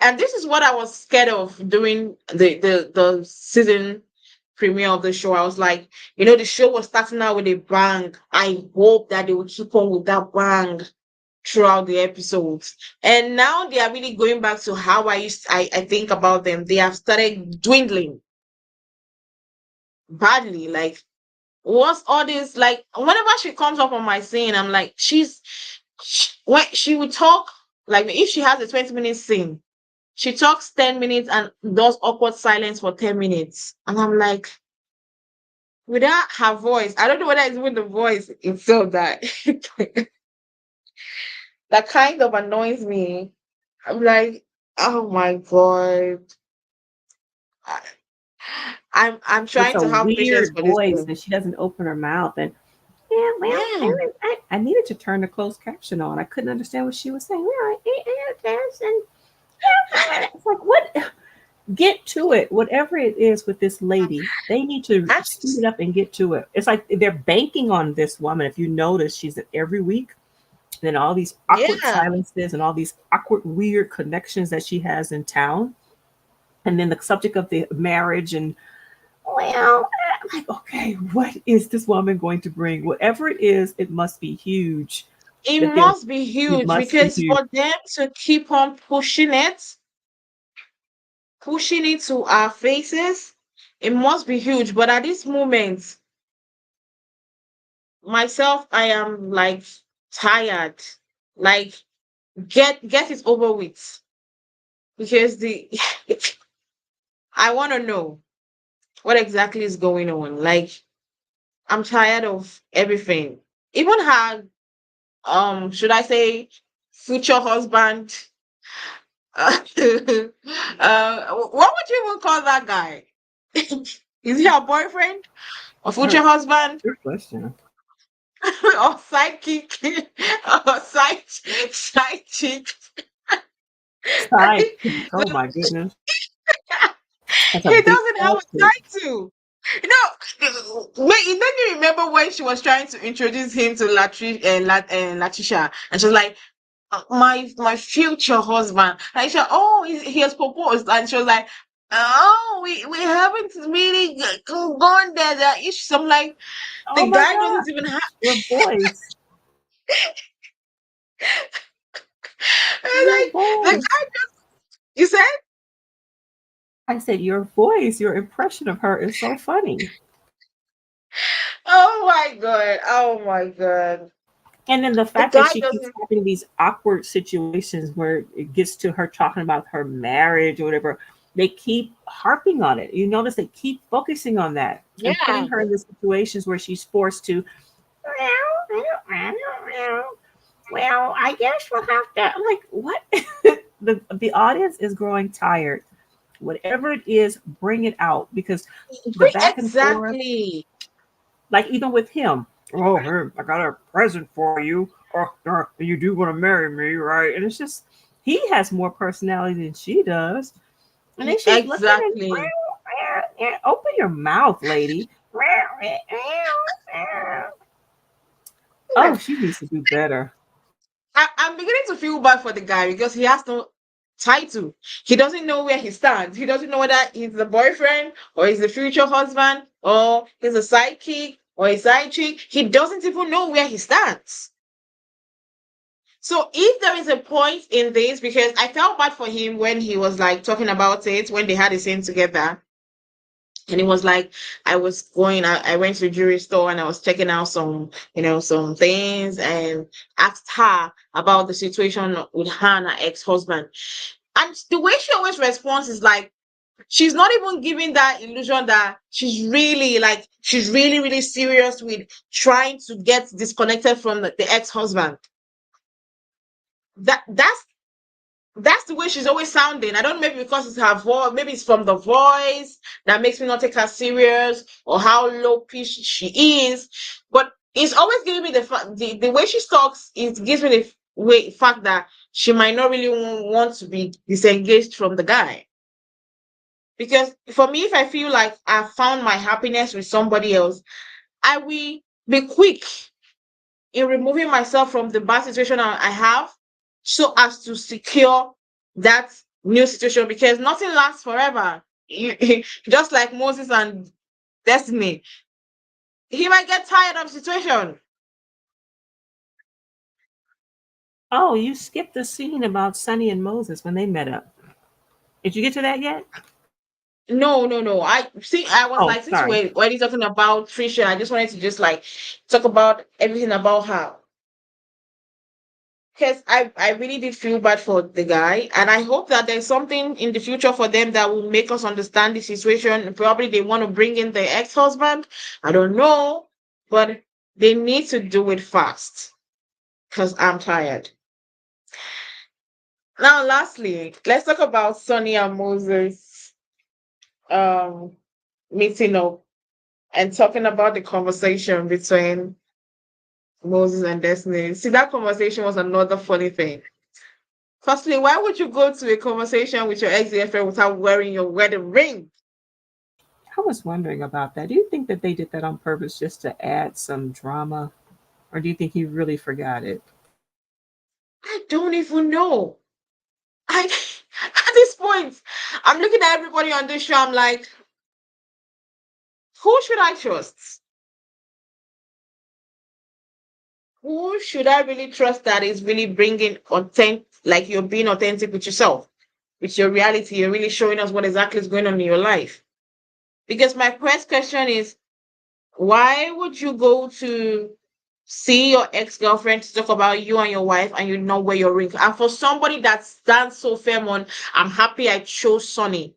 and this is what I was scared of during the season premiere of the show. I was like, the show was starting out with a bang. I hope that they will keep on with that bang throughout the episodes. And now they are really going back to how I think about them. They have started dwindling badly. Like, what's all this? Like, whenever she comes up on my scene, I'm like, when she would talk, like if she has a 20-minute scene, she talks 10 minutes and does awkward silence for 10 minutes. And I'm like, without her voice, I don't know whether it's even the voice itself that that kind of annoys me. I'm like, oh my God. I, I'm It's trying a to have patience weird for this voice, thing. and she doesn't open her mouth. And yeah, well, Yeah. I needed to turn the closed caption on. I couldn't understand what she was saying. Well, and it's like, what? Get to it. Whatever it is with this lady, they need to I, speed it up and get to it. It's like they're banking on this woman. If you notice, she's in every week. Then all these awkward yeah. silences and all these awkward, weird connections that she has in town. And then the subject of the marriage and well, I'm like, okay, what is this woman going to bring? Whatever it is, it must be huge. It That there, must be it huge must be because huge. for them to keep on pushing it to our faces, it must be huge. But at this moment, myself, I am like tired. Like, get it over with because the I want to know what exactly is going on. Like, I'm tired of everything. Even her should I say future husband. What would you even call that guy? Is he a boyfriend or future Oh, husband good question. or sidekick or side chick? Side. Oh my goodness. That's a He big doesn't have a sidekick. title. You know, wait, it made me remember when she was trying to introduce him to Latisha, and she was like, my future husband. And she, oh, he has proposed, and she was like, oh, we haven't really gone there. There are issues. I'm like, Oh the my guy God, doesn't even have. your voice, your Like the voice. guy. You said, I said, your voice, your impression of her is so funny. oh my god, oh my god, And then the the fact that guy she keeps doesn't. having these awkward situations where it gets to her talking about her marriage or whatever, they keep harping on it. You notice they keep focusing on that and putting Yeah, her in the situations where she's forced to, well, I guess we'll have to. I'm like, what? The audience is growing tired. Whatever it is, bring it out because the back and forth, exactly. like even with him. Oh, hey, I got a present for you. Oh, you do want to marry me, right? And it's just he has more personality than she does. And then she's looking Exactly. and open your mouth, lady. Oh, Like, she needs to do better. I'm beginning to feel bad for the guy because he has no title. He doesn't know where he stands. He doesn't know whether he's the boyfriend or he's the future husband or he's a sidekick or a side chick. He doesn't even know where he stands. So if there is a point in this, because I felt bad for him when he was like talking about it when they had a scene together. And it was like I went to the jewelry store and I was checking out some things and asked her about the situation with her and her ex-husband. And the way she always responds is like she's not even giving that illusion that she's really, really serious with trying to get disconnected from the ex-husband. That's the way she's always sounding. I don't know, maybe because it's her voice, maybe it's from the voice that makes me not take her serious or how low pitched she is. But it's always giving me the way she talks, it gives me the fact that she might not really want to be disengaged from the guy. Because for me, if I feel like I found my happiness with somebody else, I will be quick in removing myself from the bad situation I have so as to secure that new situation because nothing lasts forever. Just like Moses and Destiny, he might get tired of the situation. Oh, you skipped the scene about Sonny and Moses when they met up. Did you get to that yet? No, no, no. I see. I was Oh, like, since sorry. we're already talking about Tricia, I just wanted to just like talk about everything about her. Because I really did feel bad for the guy, and I hope that there's something in the future for them that will make us understand the situation. Probably they want to bring in the ex-husband. I don't know, but they need to do it fast because I'm tired. Now, lastly, let's talk about Sonny and Moses um meeting up and talking about the conversation between Moses and Destiny. See, that conversation was another funny thing. Firstly, why would you go to a conversation with your ex-girlfriend without wearing your wedding ring? I was wondering about that. Do you think that they did that on purpose just to add some drama? Or do you think he really forgot it? I don't even know. I at this point, I'm looking at everybody on this show. I'm like, who should I trust? Who should I really trust that is really bringing authentic, like you're being authentic with yourself, with your reality? You're really showing us what exactly is going on in your life. Because my first question is, why would you go to see your ex-girlfriend to talk about you and your wife and you know where your ring? And for somebody that stands so firm on, I'm happy I chose Sonny.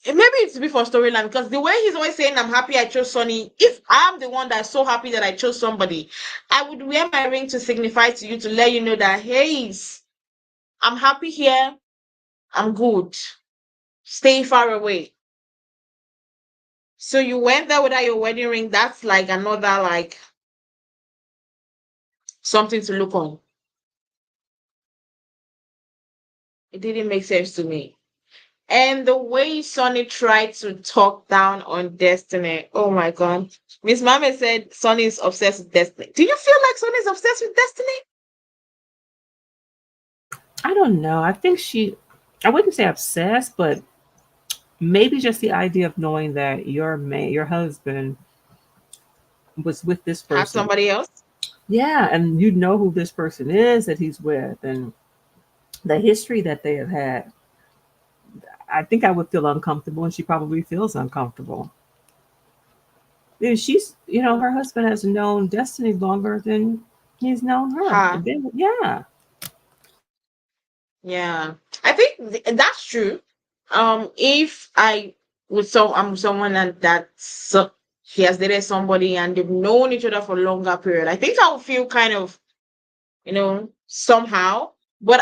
Maybe it's to be for storyline because the way he's always saying, I'm happy I chose Sonny. If I'm the one that's so happy that I chose somebody, I would wear my ring to signify to you to let you know that, hey, I'm happy here. I'm good. Stay far away. So you went there without your wedding ring. That's like another, like, something to look on. It didn't make sense to me. And the way Sonny tried to talk down on Destiny. Oh my god. Miss Mame said Sonny is obsessed with Destiny. Do you feel like Sonny is obsessed with Destiny? I don't know. I think I wouldn't say obsessed, but maybe just the idea of knowing that your husband was with this Have person. somebody else? Yeah, and you know who this person is that he's with and the history that they have had. I think I would feel uncomfortable, and she probably feels uncomfortable. And her husband has known Destiny longer than he's known her. Ha. Yeah. Yeah. I think that's true. If I I'm someone that he has dated somebody and they've known each other for a longer period, I think I would feel kind of, somehow. But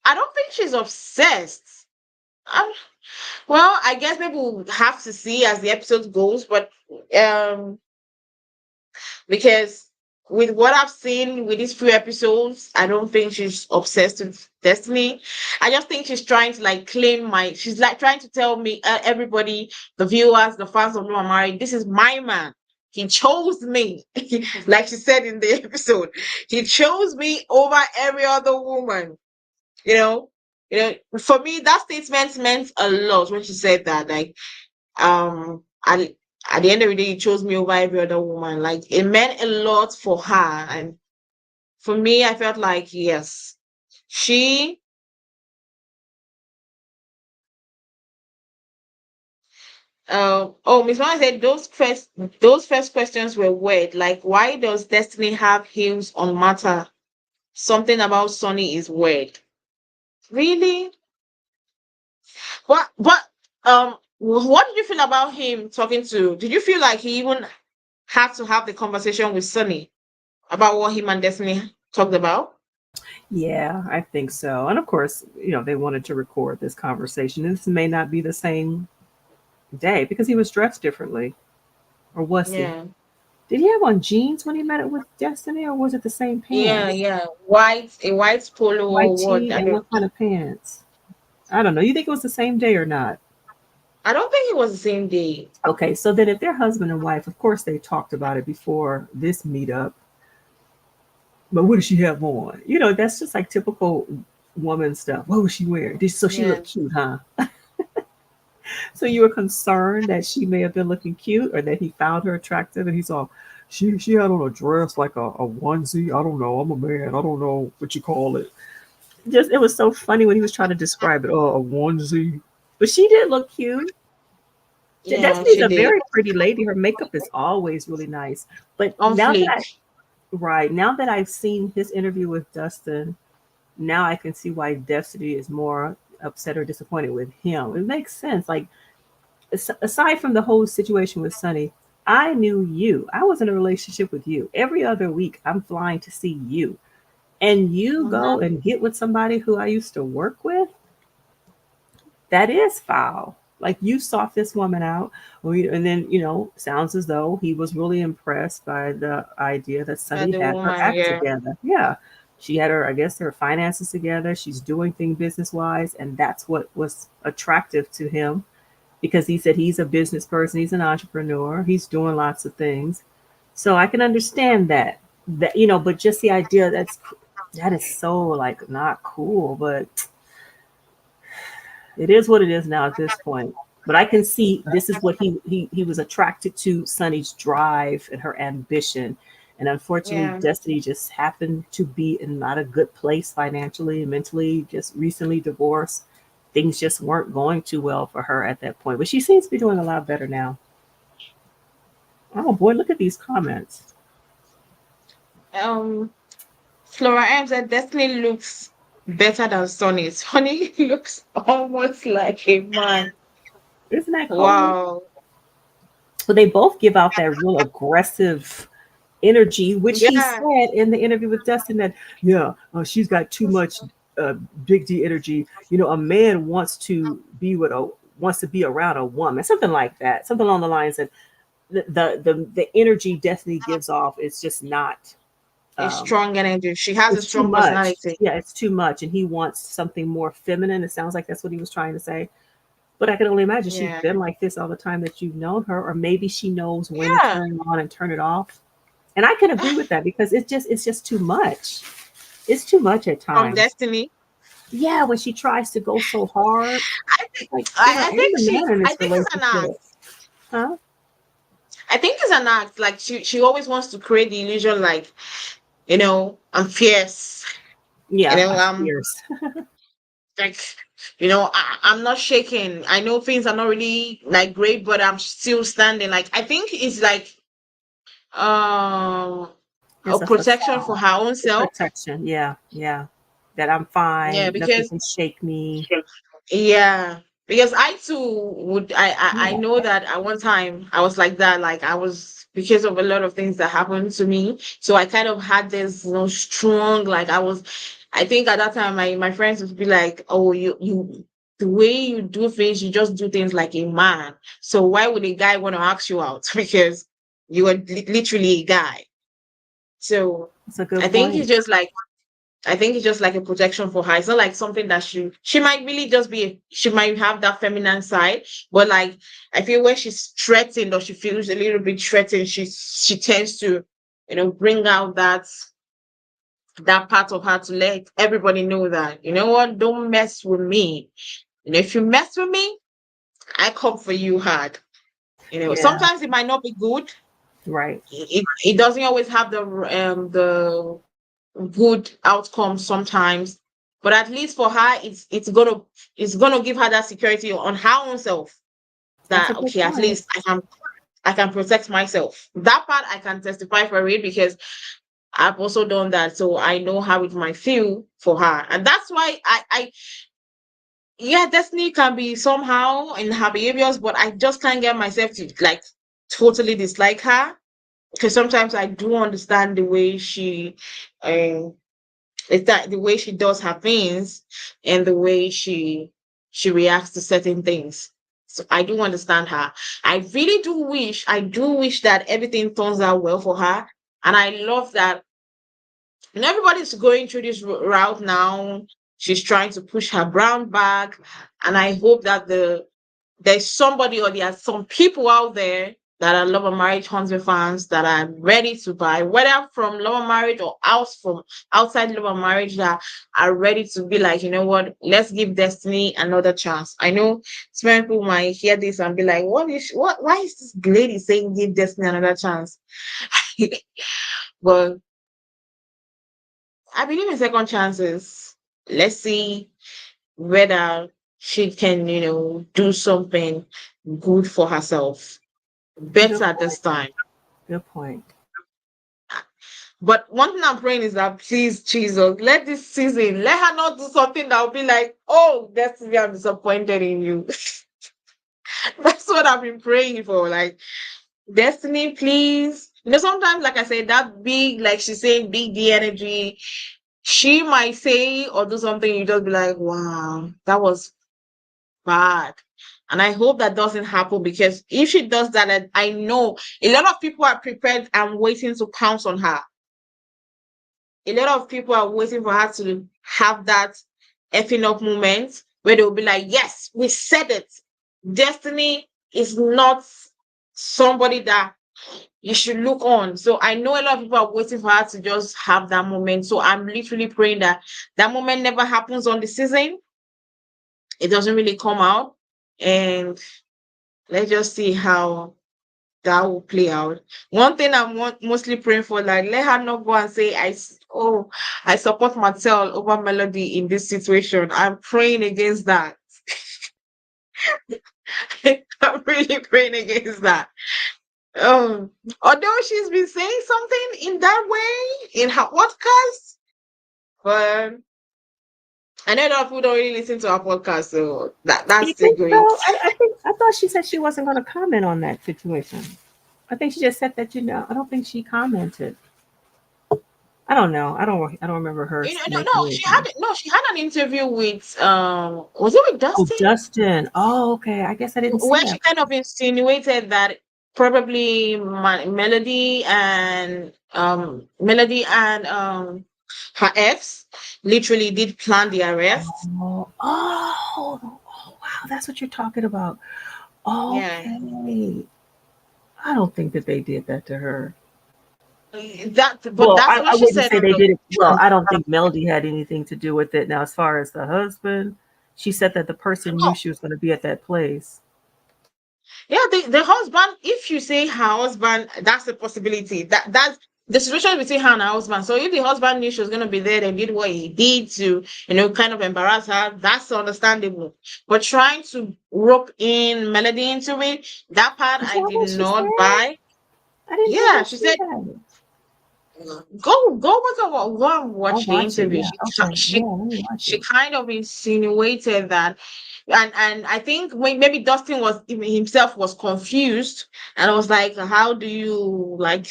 I don't think she's obsessed. Um, well, I guess maybe we'll have to see as the episode goes, but um because with what I've seen with these few episodes, I don't think she's obsessed with Destiny. I just think she's trying to like she's like trying to tell me, everybody, the viewers, the fans of Love and Marriage, this is my man. He chose me, like she said in the episode. He chose me over every other woman. You know, for me, that statement meant a lot when she said that. Like, and at the end of the day, he chose me over every other woman. Like, it meant a lot for her, and for me, I felt like yes, she. Oh, Miss Mama said those first questions were weird. Like, why does Destiny have heels on Matter? Something about Sonny is weird. Really? What did you feel about him talking to? Did you feel like he even had to have the conversation with Sonny about what him and Destiny talked about? Yeah, I think so. And of course, they wanted to record this conversation. This may not be the same day because he was dressed differently. Or was he? Yeah, Did he have on jeans when he met it with Destiny, or was it the same yeah, pants? yeah. A white polo White or what? tee and what kind of pants? I don't know. You think it was the same day or not? I don't think it was the same day. Okay, so then if they're husband and wife, of course they talked about it before this meetup. But what did she have on? That's just like typical woman stuff. What was she wearing? So she Yeah. looked cute, huh? So you were concerned that she may have been looking cute or that he found her attractive and he saw she had on a dress like a onesie. I don't know. I'm a man. I don't know what you call it. Just it was so funny when he was trying to describe it. Oh, a onesie. But she did look cute. Yeah, Destiny's she a did. very pretty lady. Her makeup is always really nice. But On fleek. now that I've seen his interview with Dustin, now I can see why Destiny is more upset or disappointed with him. It makes sense. Like aside from the whole situation with Sunny, I knew you. I was in a relationship with you. Every other week, I'm flying to see you. And you go Mhm. and get with somebody who I used to work with? That is foul. Like you sought this woman out, and then sounds as though he was really impressed by the idea that By Sunny the had her woman, act yeah. together. Yeah, she had I guess, her finances together. She's doing things business wise, and that's what was attractive to him because he said he's a business person, he's an entrepreneur, he's doing lots of things. So I can understand that. But just the idea that is so like not cool, but it is what it is now at this point. But I can see this is what he was attracted to Sunny's drive and her ambition. And unfortunately, Yeah. Destiny just happened to be in not a good place financially and mentally, just recently divorced. Things just weren't going too well for her at that point. But she seems to be doing a lot better now. Oh boy, look at these comments. Um, Flora M said Destiny looks better than Sonny. Sonny looks almost like a man. Isn't that cold? Wow. But they both give out that real aggressive energy, which he Yeah. said in the interview with Dustin that, yeah, she's got too much big D energy. A man wants to be around a woman, something like that, something along the lines of the energy Destiny gives off is just not. a strong energy. She has a It's too strong much. personality. Yeah, it's too much, and he wants something more feminine. It sounds like that's what he was trying to say. But I can only imagine she's Yeah. been like this all the time that you've known her, or maybe she knows when to Yeah. turn it on and turn it off. And I can agree with that because it's just too much. It's too much at From times. Destiny. Yeah, when she tries to go so hard, I think it's like, girl, I I'm think the man in I this think it's an act. relationship. Huh? I think it's an act. Like she always wants to create the illusion like, I'm fierce. You Yeah, know, I'm fierce. like, I'm not shaking. I know things are not really like great, but I'm still standing. Like I think it's like um a It's a protection for facade. her own It's self. protection. Yeah, yeah. That I'm Yeah, fine. Nothing because can shake me. yeah, because I too would I Yeah. know that at one time I was like that, like I was because of a lot of things that happened to me. So I kind of had this, strong, like I think at that time my friends would be like, oh, you the way you do things, you just do things like a man. So why would a guy want to ask you out? Because you are literally a guy. So It's a good I think point. it's just like I think it's just like a protection for her. It's not like something that she might really just be she might have that feminine side, but like I feel when she's threatened or she feels a little bit threatened, she tends to, bring out that part of her to let everybody know that, you know what, don't mess with me. If you mess with me, I come for you hard. Yeah. Sometimes it might not be good. Right. It doesn't always have the good outcome sometimes, but at least for her it's gonna give her that security on her own self, That's a that good okay, at point. least I can protect myself. That part I can testify for it because I've also done that, so I know how it might feel for her. And that's why I yeah, Destiny can be somehow in her behaviors, but I just can't get myself to like totally dislike her, because sometimes I do understand the way she um it's that the way she does her things and the way she reacts to certain things. So I do understand her. I do wish that everything turns out well for her. And I love that, everybody's going through this route now. She's trying to push her brand back. And I hope that there's somebody, or there are some people out there that are Love and Marriage Huntsville fans that are ready to buy, whether from Love and Marriage or from outside Love and Marriage, that are ready to be like, you know what, let's give Destiny another chance. I know some people might hear this and be like, why is this lady saying give Destiny another chance? But I believe in second chances. Let's see whether she can, do something good for herself Good better this point. time. Good point. But one thing I'm praying is that please, Jesus, let this season, let her not do something that will be like, oh, Destiny, I'm disappointed in you. That's what I've been praying for. Like, Destiny, please. Sometimes, like I said, that big, like she's saying, big D energy, she might say or do something, you just be like, wow, that was bad. And I hope that doesn't happen, because if she does that, I know a lot of people are prepared and waiting to pounce on her. A lot of people are waiting for her to have that effing up moment where they'll be like, yes, we said it. Destiny is not somebody that you should look on. So I know a lot of people are waiting for her to just have that moment. So I'm literally praying that that moment never happens on the season. It doesn't really come out. And let's just see how that will play out. One thing I'm mostly praying for, like, let her not go and say, I support Martell over Melody in this situation. I'm praying against that. I'm really praying against that. Although she's been saying something in that way in her podcast, but I know a lot of people don't really listen to our podcast, so that's You still think so? great. I thought she said she wasn't going to comment on that situation. I think she just said that, I don't think she commented. I don't know. I don't remember her making No, anything. she had an interview with was it with Oh, Dustin? Dustin. Oh, okay. I guess I didn't see Where she that. kind of insinuated that probably Melody and her ex literally did plan the arrest. Oh, wow, that's what you're talking about. Yeah. Okay. I don't think that they did that to her. But Well, that's what I she wouldn't said say on they the did it. Well, show. I don't think Melody had anything to do with it. Now, as far as the husband, she said that the person knew No. she was going to be at that place. Yeah, the husband, if you say her husband, that's a possibility. That's the situation between her and her husband. So if the husband knew she was gonna be there and did what he did to, kind of embarrass her, that's understandable. But trying to rope in Melody into it, that part Is I that did what she not said? buy. I didn't know Yeah, that she she said had. go and I'll watch the watch it. interview. Yeah. Okay. Yeah. Let me watch She it. kind of insinuated that, and I think maybe Dustin was even himself was confused, and I was like, how do you like,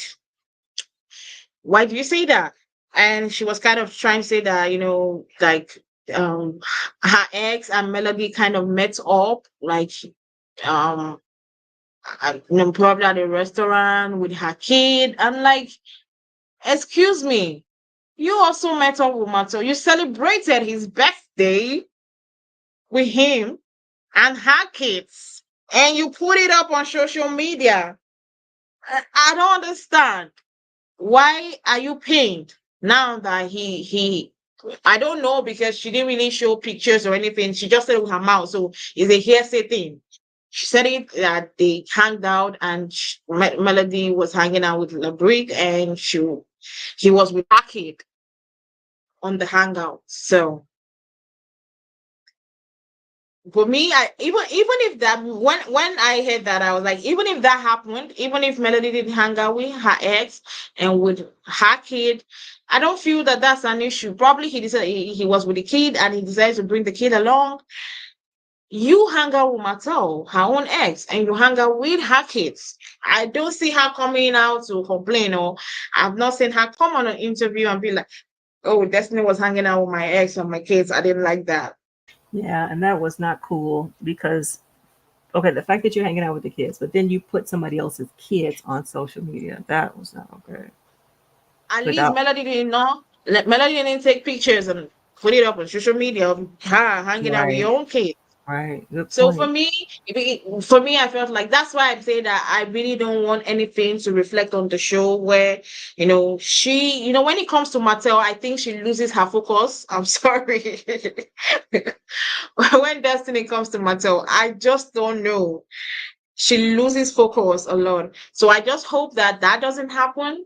why do you say that? And she was kind of trying to say that, like, um her ex and Melody kind of met up, like, um probably at a restaurant with her kid. And like, excuse me, you also met up with Mato. You celebrated his birthday with him and her kids, and you put it up on social media. I don't understand. Why are you pained now that he I don't know, because she didn't really show pictures or anything. She just said it with her mouth, so it's a hearsay thing. She said it that they hanged out, and Melody was hanging out with Labrick, and he was with her kid on the hangout. So for me, I even if that, when I heard that, I was like, even if that happened, even if Melody didn't hang out with her ex and with her kid, I don't feel that that's an issue. Probably he decided he was with the kid and he decided to bring the kid along. You hang out with Martell, her own ex, and you hang out with her kids. I don't see her coming out to complain, or I've not seen her come on an interview and be like, "Oh, Destiny was hanging out with my ex and my kids. I didn't like that." Yeah, and that was not cool because okay, the fact that you're hanging out with the kids, but then you put somebody else's kids on social media. That was not okay. At least Without Melody didn't know. Melody didn't take pictures and put it up on social media of her hanging out with right, your own kids. right. Good So for point. me, for me, I felt like that's why I say that I really don't want anything to reflect on the show where, when it comes to Martell, I think she loses her focus. I'm sorry. When Destiny comes to Martell, I just don't know. She loses focus a lot. So I just hope that that doesn't happen,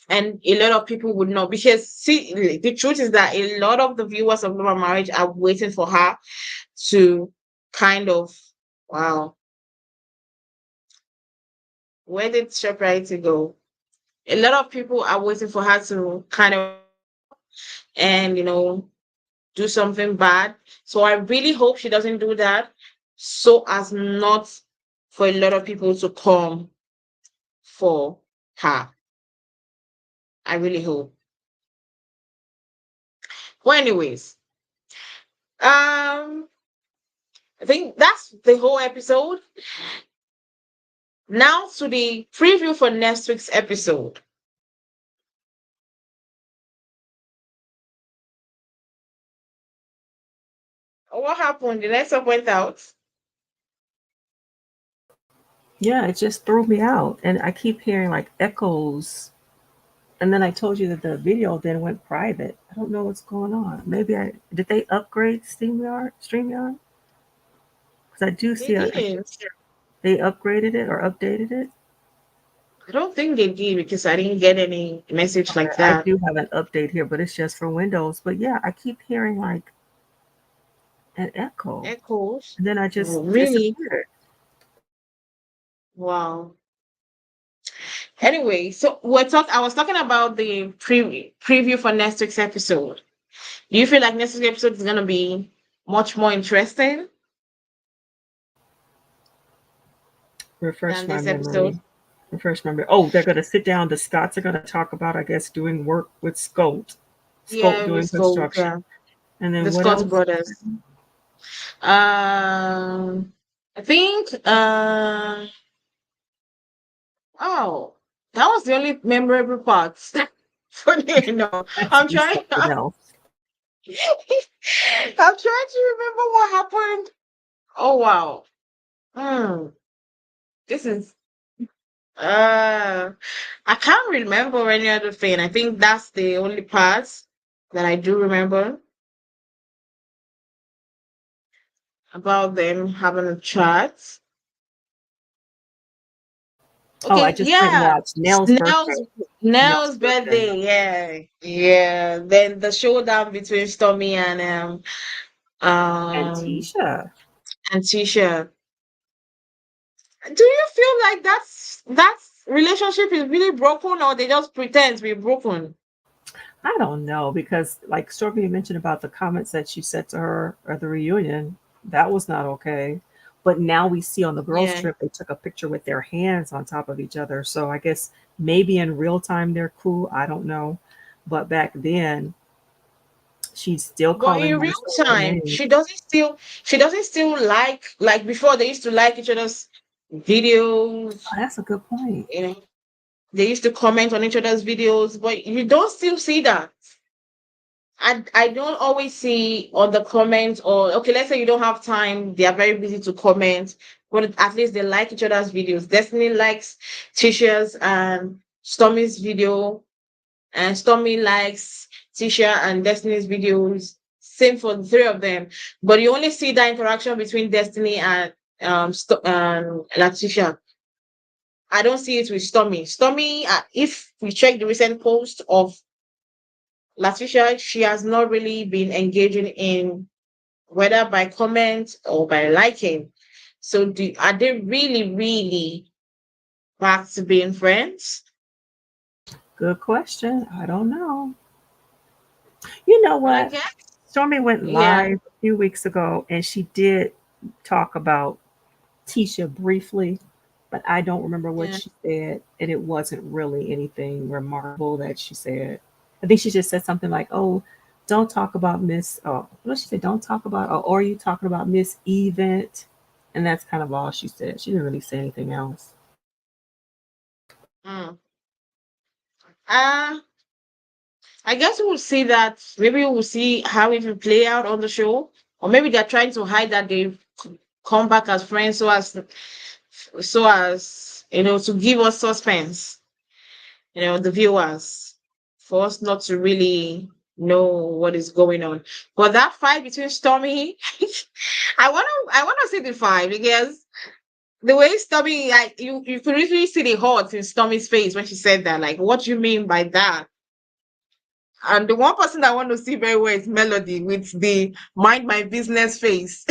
and a lot of people would know, because see, the truth is that a lot of the viewers of Love and Marriage are waiting for her to kind of, wow, where did Shoprite go? A lot of people are waiting for her to kind of and do something bad. So I really hope she doesn't do that, so as not for a lot of people to come for her. I really hope. Well, anyways, I think that's the whole episode. Now to the preview for next week's episode. What happened? The network went out. Yeah, it just threw me out, and I keep hearing like echoes. And then I told you that the video then went private. I don't know what's going on. Maybe I did they upgrade StreamYard? Because I do They see didn't. they upgraded it or updated it. I don't think they did, because I didn't get any message Okay, like I that. do have an update here, but it's just for Windows. But yeah, I keep hearing like an echo, Echoes. and then I just Oh, really? disappeared. Wow. Anyway, so I was talking about the preview for next week's episode. Do you feel like next week's episode is gonna be much more interesting Refresh than my this episode? memory. Refresh my memory. Oh, they're gonna sit down. The Scots are gonna talk about, I guess, doing work with Scout. Scout Yeah, doing with Gold, construction. And the then what Scott else? brothers. I think Oh, that was the only memorable part. Funny enough, Has to I'm be trying. something else. I'm trying to remember what happened. Oh wow. Hmm. This is I can't remember any other thing. I think that's the only part that I do remember about them having a chat. Oh, I Okay, just went and yeah. watched Nell's birthday. Nell's Nell's birthday. birthday, yeah. Yeah. Then the showdown between Stormy And um Tisha. and Tisha. Do you feel like that relationship is really broken, or they just pretend to be broken? I don't know because, like Stormy mentioned about the comments that she said to her at the reunion, that was not okay. But now we see on the girls' Yeah. trip they took a picture with their hands on top of each other. So I guess maybe in real time they're cool. I don't know. But back then, she's still But calling in real Marcel time, names. she doesn't still like before they used to like each other's videos, Oh, that's a good point. you know. They used to comment on each other's videos, but you don't still see that. I don't always see on the comments, or okay, let's say you don't have time, they are very busy to comment, but at least they like each other's videos. Destiny likes Tisha's and Stormy's video, and Stormy likes Tisha and Destiny's videos. Same for the three of them. But you only see that interaction between Destiny and Latisha. I don't see it with Stormy. Stormy, if we check the recent post of Latisha, she has not really been engaging in whether by comment or by liking. So are they really, really back to being friends? Good question. I don't know. You know I what? guess. Stormy went Yeah. live a few weeks ago and she did talk about Tisha briefly, but I don't remember what Yeah. she said, and it wasn't really anything remarkable that she said. I think she just said something like, "Oh, don't talk about Miss." Oh, what did she say? Don't talk about. Oh, or are you talking about Miss Event? And that's kind of all she said. She didn't really say anything else. Mm. Uh, I guess we'll see that. Maybe we'll see how it will play out on the show, or maybe they're trying to hide that they've come back as friends, so as to give us suspense, the viewers, for us not to really know what is going on. But that fight between Stormy, I wanna see the fight, because the way Stormy, like, you could really see the hurt in Stormy's face when she said that. Like, what do you mean by that? And the one person I want to see very well is Melody with the mind my business face.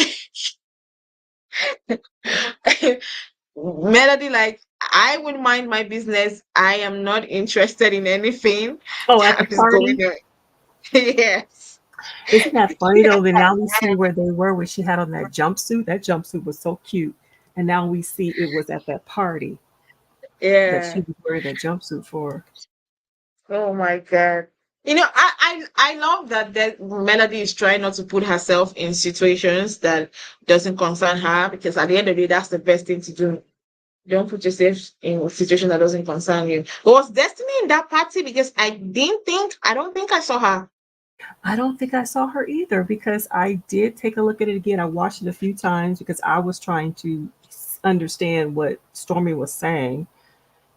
Melody, like, I would mind my business. I am not interested in anything Oh, at the that is going party, on. Yes. isn't that funny though? That now we see where they were when she had on that jumpsuit. That jumpsuit was so cute, and now we see it was at that party that she Yeah. was wearing that jumpsuit for. Oh my God. I love that Melody is trying not to put herself in situations that doesn't concern her, because at the end of the day, that's the best thing to do. Don't put yourself in a situation that doesn't concern you. But was Destiny in that party? Because I don't think I saw her. I don't think I saw her either because I did take a look at it again. I watched it a few times because I was trying to understand what Stormy was saying.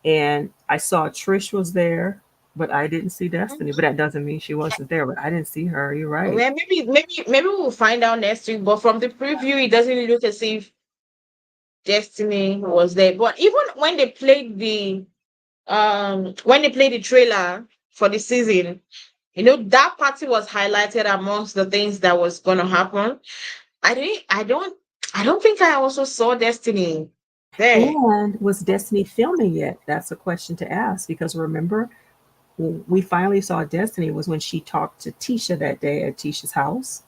And I saw Trish was there, but I didn't see Destiny. But that doesn't mean she wasn't there. But I didn't see her. You're right. Well, maybe we'll find out next week. But from the preview, it doesn't look as if Destiny was there. But even when they played the trailer for the season, that party was highlighted amongst the things that was gonna happen. I didn't I don't think I also saw Destiny there. And was Destiny filming yet? That's a question to ask because remember, when we finally saw Destiny was when she talked to Tisha that day at Tisha's house.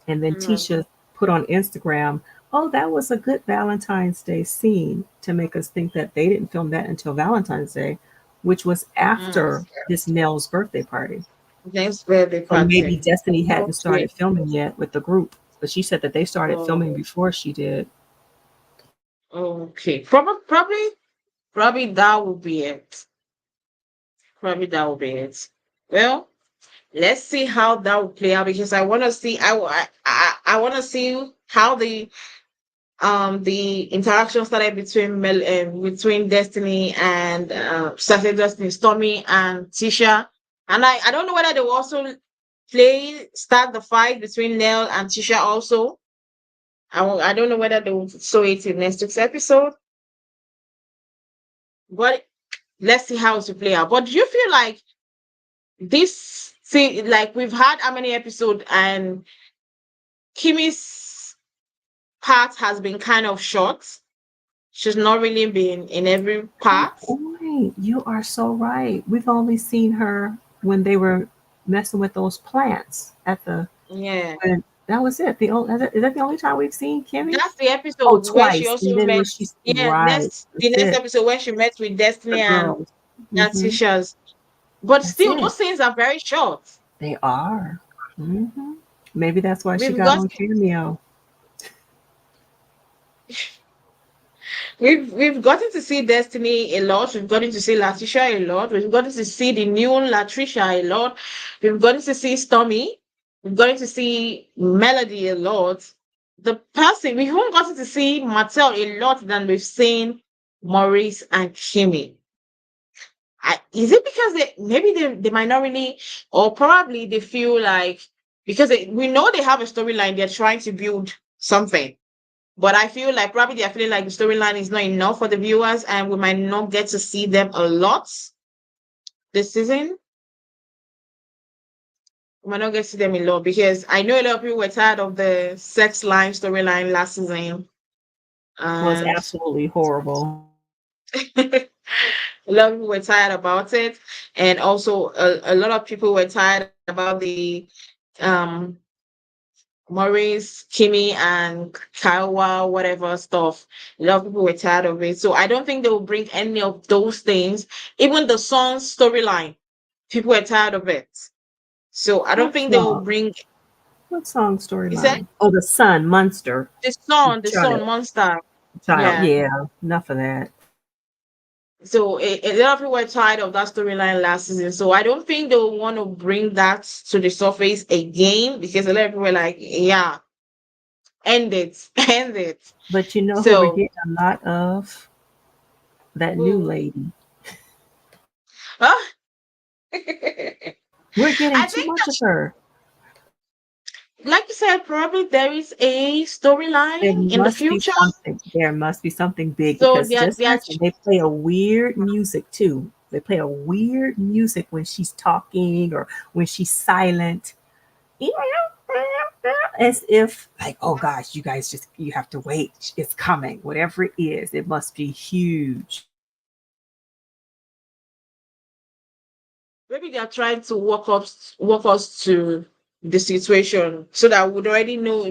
And then Mm, Tisha put on Instagram, oh, that was a good Valentine's Day scene to make us think that they didn't film that until Valentine's Day, which was mm. after this Nell's birthday party. Next birthday So maybe party. Destiny hadn't Okay. started filming yet with the group, but she said that they started filming Oh, before she did. okay. Probably. Probably that would be it. Probably that will be it. Well, let's see how that will play out because I want to see. I want to see how the interaction started between between Destiny and started Destiny, Stormy and Tisha, and I don't know whether they will also start the fight between Nell and Tisha also. I don't know whether they will show it in next week's episode, but let's see how it will play out. But do you feel like this? See, like we've had how many episodes, and Kimmy's part has been kind of short. She's not really been in every Good part. point. You are so right. We've only seen her when they were messing with those plants at the. Yeah. When, that was it. The only is that the only time we've seen Kimmy? That's the Oh, episode where she twice, also and then met. when she's Yeah, right. the That's next it. episode when she met with The Destiny girls. and Hmm. Tisha's. But That's still, it. those scenes are very short. They are. Hmm. Maybe that's why she We've got got on Cameo. we've gotten to see Destiny a lot. We've gotten to see Latisha a lot. We've gotten to see the new Latricia a lot. We've gotten to see Stormy. We've gotten to see Melody a lot. The person we've even gotten to see Martell a lot than we've seen Maurice and Kimmy. Is it because they might not really, or probably they feel like because we know they have a storyline, they're trying to build something. But I feel like probably they're feeling like the storyline is not enough for the viewers, and we might not get to see them a lot this season. We might not get to see them a lot because I know a lot of people were tired of the sex line storyline last season, Was and absolutely horrible. a lot of people were tired about it, and also a lot of people were tired about the um Maurice, Kimmy, and Kiowa, whatever stuff. A lot of people were tired of it. So I don't think they will bring any of those things. Even the song storyline, people were tired of it. So I don't What think they will song? bring, What song is that storyline? Oh, the son, Munster, the song child, Monster. child. Yeah. Yeah, enough of that. So a lot of people were tired of that storyline last season. So I don't think they will want to bring that to the surface again because a lot of people were like, yeah, end it, end it. But you know who we're So, getting a lot of? That new who? lady. Huh? We're getting I too think much of that, her. like you said, probably there is a There storyline in the must be future. something. There must be something big So because just listen, they play a weird music too. They play a weird music when she's talking or when she's silent. As if like, oh gosh, you guys just you have to wait. It's coming. Whatever it is, it must be huge. maybe they are trying to walk us to the situation so that we'd already know,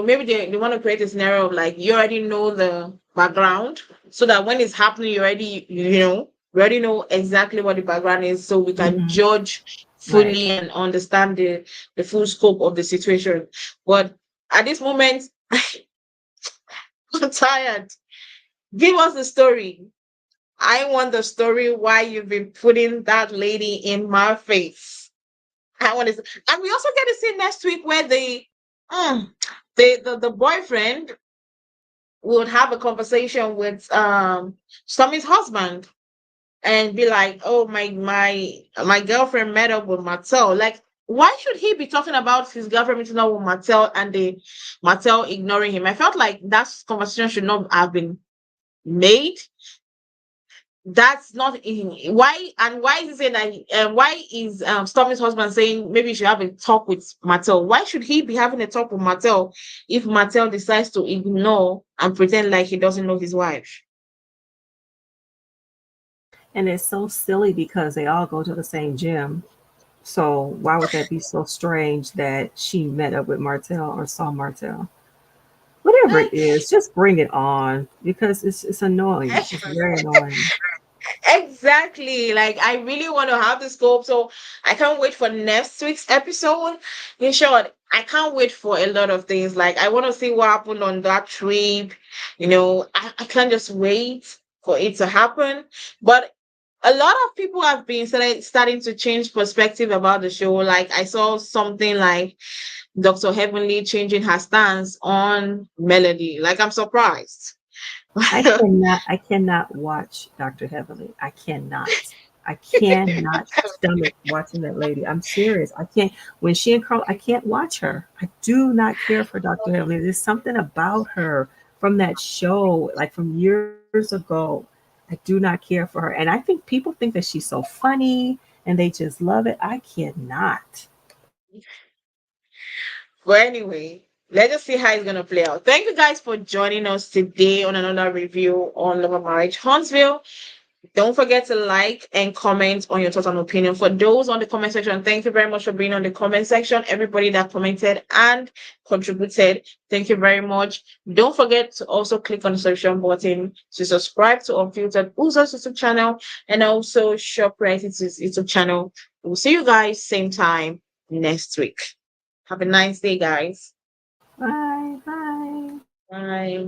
maybe they want to create a scenario of like you already know the background so that when it's happening, we already know exactly what the background is so we can Hmm. judge Right. fully and understand the full scope of the situation. But at this moment, I'm tired. Give us the story. I want the story why you've been putting that lady in my face. I want to, and we also get to see next week where um, the boyfriend would have a conversation with Tommy's husband and be like, "Oh, my girlfriend met up with Martell." Like, why should he be talking about his girlfriend meeting up with Martell and the Martell ignoring him? I felt like that conversation should not have been made. That's not in why, and why is he saying that, why is Stormy's husband saying maybe you should have a talk with Martell? Why should he be having a talk with Martell if Martell decides to ignore and pretend like he doesn't know his wife? And it's so silly because they all go to the same gym. So why would that be so strange that she met up with Martell or saw Martell? Whatever it Like, is, just bring it on because it's annoying. It's very annoying. exactly. Like, I really want to have the scope, so I can't wait for next week's episode. In short, I can't wait for a lot of things. Like, I want to see what happened on that trip. I can't just wait. for it to happen. But a lot of people have been starting to change perspective about the show. Like I saw something like Dr. Heavenly changing her stance on Melody. Like I'm surprised. I cannot watch Dr. Heavenly. I cannot. I cannot stomach watching that lady. I'm serious. I can't. When she and Carl, I can't watch her. I do not care for Dr. Heavenly. There's something about her from that show, like from years ago. I do not care for her. And I think people think that she's so funny and they just love it. I cannot. But anyway, let's just see how it's gonna play out. Thank you guys for joining us today on another review on Love and Marriage Huntsville. Don't forget to like and comment on your thoughts and opinion. For those on the comment section, thank you very much for being on the comment section. Everybody that commented and contributed, thank you very much. Don't forget to also click on the subscription button to subscribe to Unfiltered Uzo's YouTube channel and also ShopRite's YouTube channel. We'll see you guys same time next week. Have a nice day, guys. Bye. Bye. Bye.